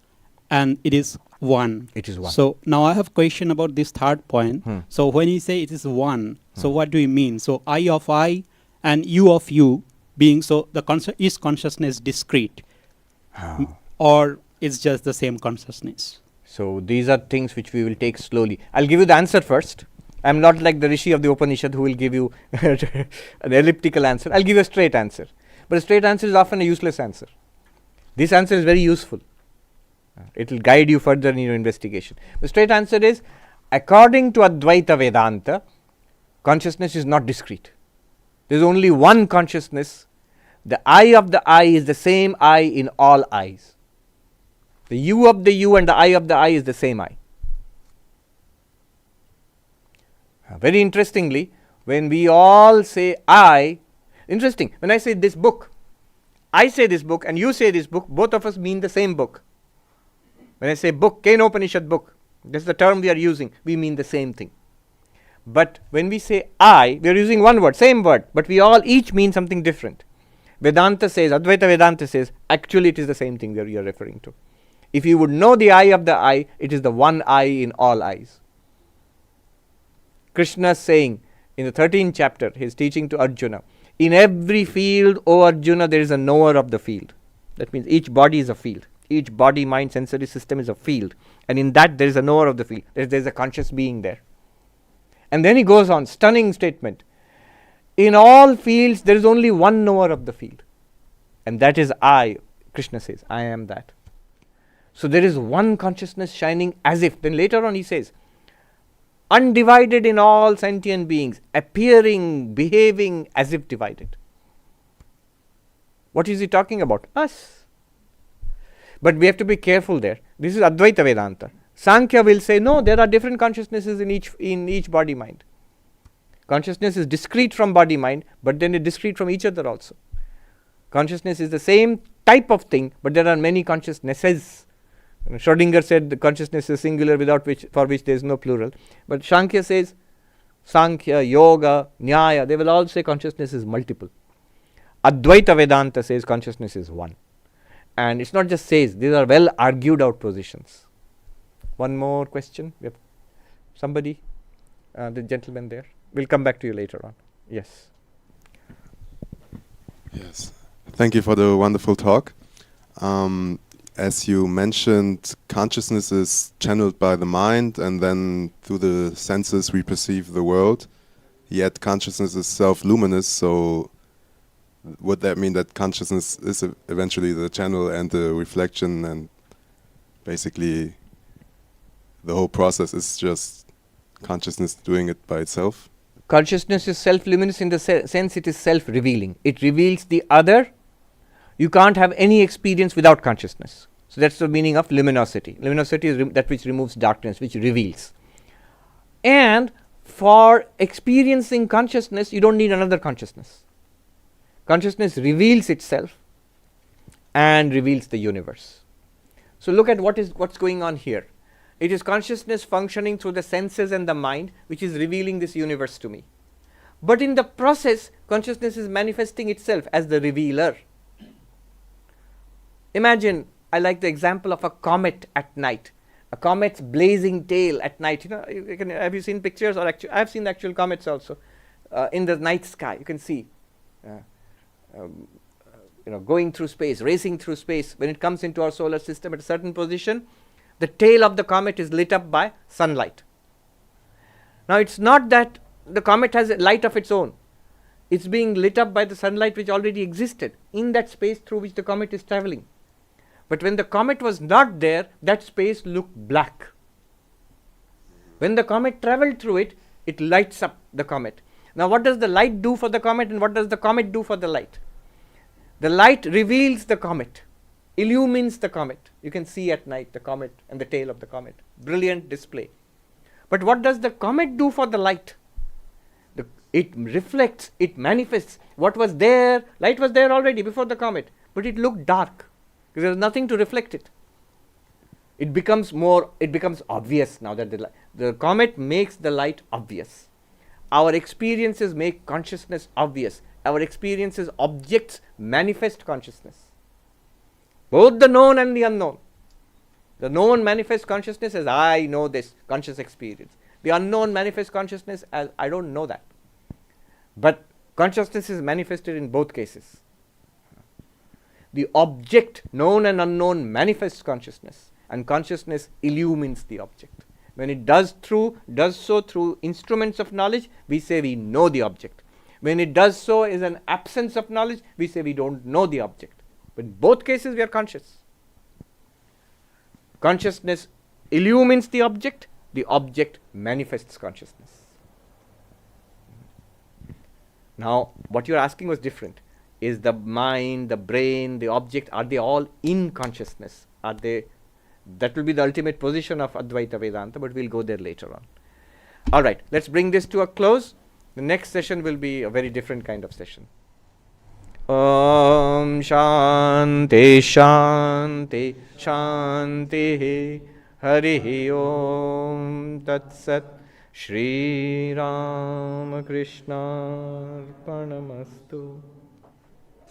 and it is one. It is one. So now I have a question about this third point. So when you say it is one, so what do you mean? So I of I and you of you being, so the is consciousness discrete? Or it's just the same consciousness? So these are things which we will take slowly. I'll give you the answer first. I'm not like the Rishi of the Upanishad who will give you an elliptical answer. I'll give you a straight answer. But a straight answer is often a useless answer. This answer is very useful. It will guide you further in your investigation. The straight answer is, according to Advaita Vedanta, consciousness is not discrete. There is only one consciousness. The I of the I is the same I in all eyes. The you of the you and the I of the I is the same I. Very interestingly, when we all say I, interesting, when I say this book, I say this book and you say this book, both of us mean the same book. When I say book, Kena Upanishad book, that's the term we are using, we mean the same thing. But when we say I, we are using one word, same word, but we all each mean something different. Vedanta says, Advaita Vedanta says, actually it is the same thing that you are referring to. If you would know the I of the I, it is the one I in all eyes. Krishna is saying in the 13th chapter, he is teaching to Arjuna, in every field, O Arjuna, there is a knower of the field. That means each body is a field. Each body, mind, sensory system is a field. And in that there is a knower of the field. There is a conscious being there. And then he goes on, stunning statement. In all fields, there is only one knower of the field. And that is I. Krishna says, I am that. So there is one consciousness shining as if. Then later on he says, undivided in all sentient beings, appearing, behaving as if divided. What is he talking about? Us. But we have to be careful there. This is Advaita Vedanta. Sankhya will say, no, there are different consciousnesses in each body mind. Consciousness is discrete from body mind, but then it is discrete from each other also. Consciousness is the same type of thing, but there are many consciousnesses. Schrödinger said the consciousness is singular for which there is no plural. But Sankhya says Sankhya, Yoga, Nyaya, they will all say consciousness is multiple. Advaita Vedanta says consciousness is one. And it's not just says, these are well argued out positions. One more question. We have somebody, the gentleman there. We'll come back to you later on. Yes. Yes. Thank you for the wonderful talk. As you mentioned, consciousness is channeled by the mind, and then through the senses we perceive the world. Yet consciousness is self-luminous, so would that mean that consciousness is eventually the channel and the reflection, and basically the whole process is just consciousness doing it by itself? Consciousness is self-luminous in the sense it is self-revealing. It reveals the other. You can't have any experience without consciousness. So that's the meaning of luminosity. Luminosity is that which removes darkness, which reveals. And for experiencing consciousness, you don't need another consciousness. Consciousness reveals itself and reveals the universe. So look at what's going on here. It is consciousness functioning through the senses and the mind, which is revealing this universe to me. But in the process, consciousness is manifesting itself as the revealer. Imagine, I like the example of a comet at night. A comet's blazing tail at night. Have you seen pictures? Or I've seen actual comets also. In the night sky, you can see. Going through space, racing through space. When it comes into our solar system at a certain position, the tail of the comet is lit up by sunlight. Now, it's not that the comet has a light of its own. It's being lit up by the sunlight which already existed in that space through which the comet is traveling. But when the comet was not there, that space looked black. When the comet traveled through it, it lights up the comet. Now, what does the light do for the comet, and what does the comet do for the light? The light reveals the comet, illumines the comet. You can see at night the comet and the tail of the comet. Brilliant display. But what does the comet do for the light? It reflects, it manifests. What was there, light was there already before the comet, but it looked dark because there was nothing to reflect it. It becomes obvious now that the comet makes the light obvious. Our experiences make consciousness obvious. Our experiences, objects manifest consciousness. Both the known and the unknown. The known manifests consciousness as I know this, conscious experience. The unknown manifests consciousness as I don't know that. But consciousness is manifested in both cases. The object, known and unknown, manifests consciousness, and consciousness illumines the object. When it does so through instruments of knowledge, we say we know the object. When it does so as an absence of knowledge, we say we don't know the object. But in both cases, we are conscious. Consciousness illumines the object manifests consciousness. Now, what you're asking was different. Is the mind, the brain, the object, are they all in consciousness? That will be the ultimate position of Advaita Vedanta, but we'll go there later on. All right, let's bring this to a close. The next session will be a very different kind of session. Om Shanti Shanti Shanti Hari Om Tat Sat Shri Ram Krishna Arpanamastu.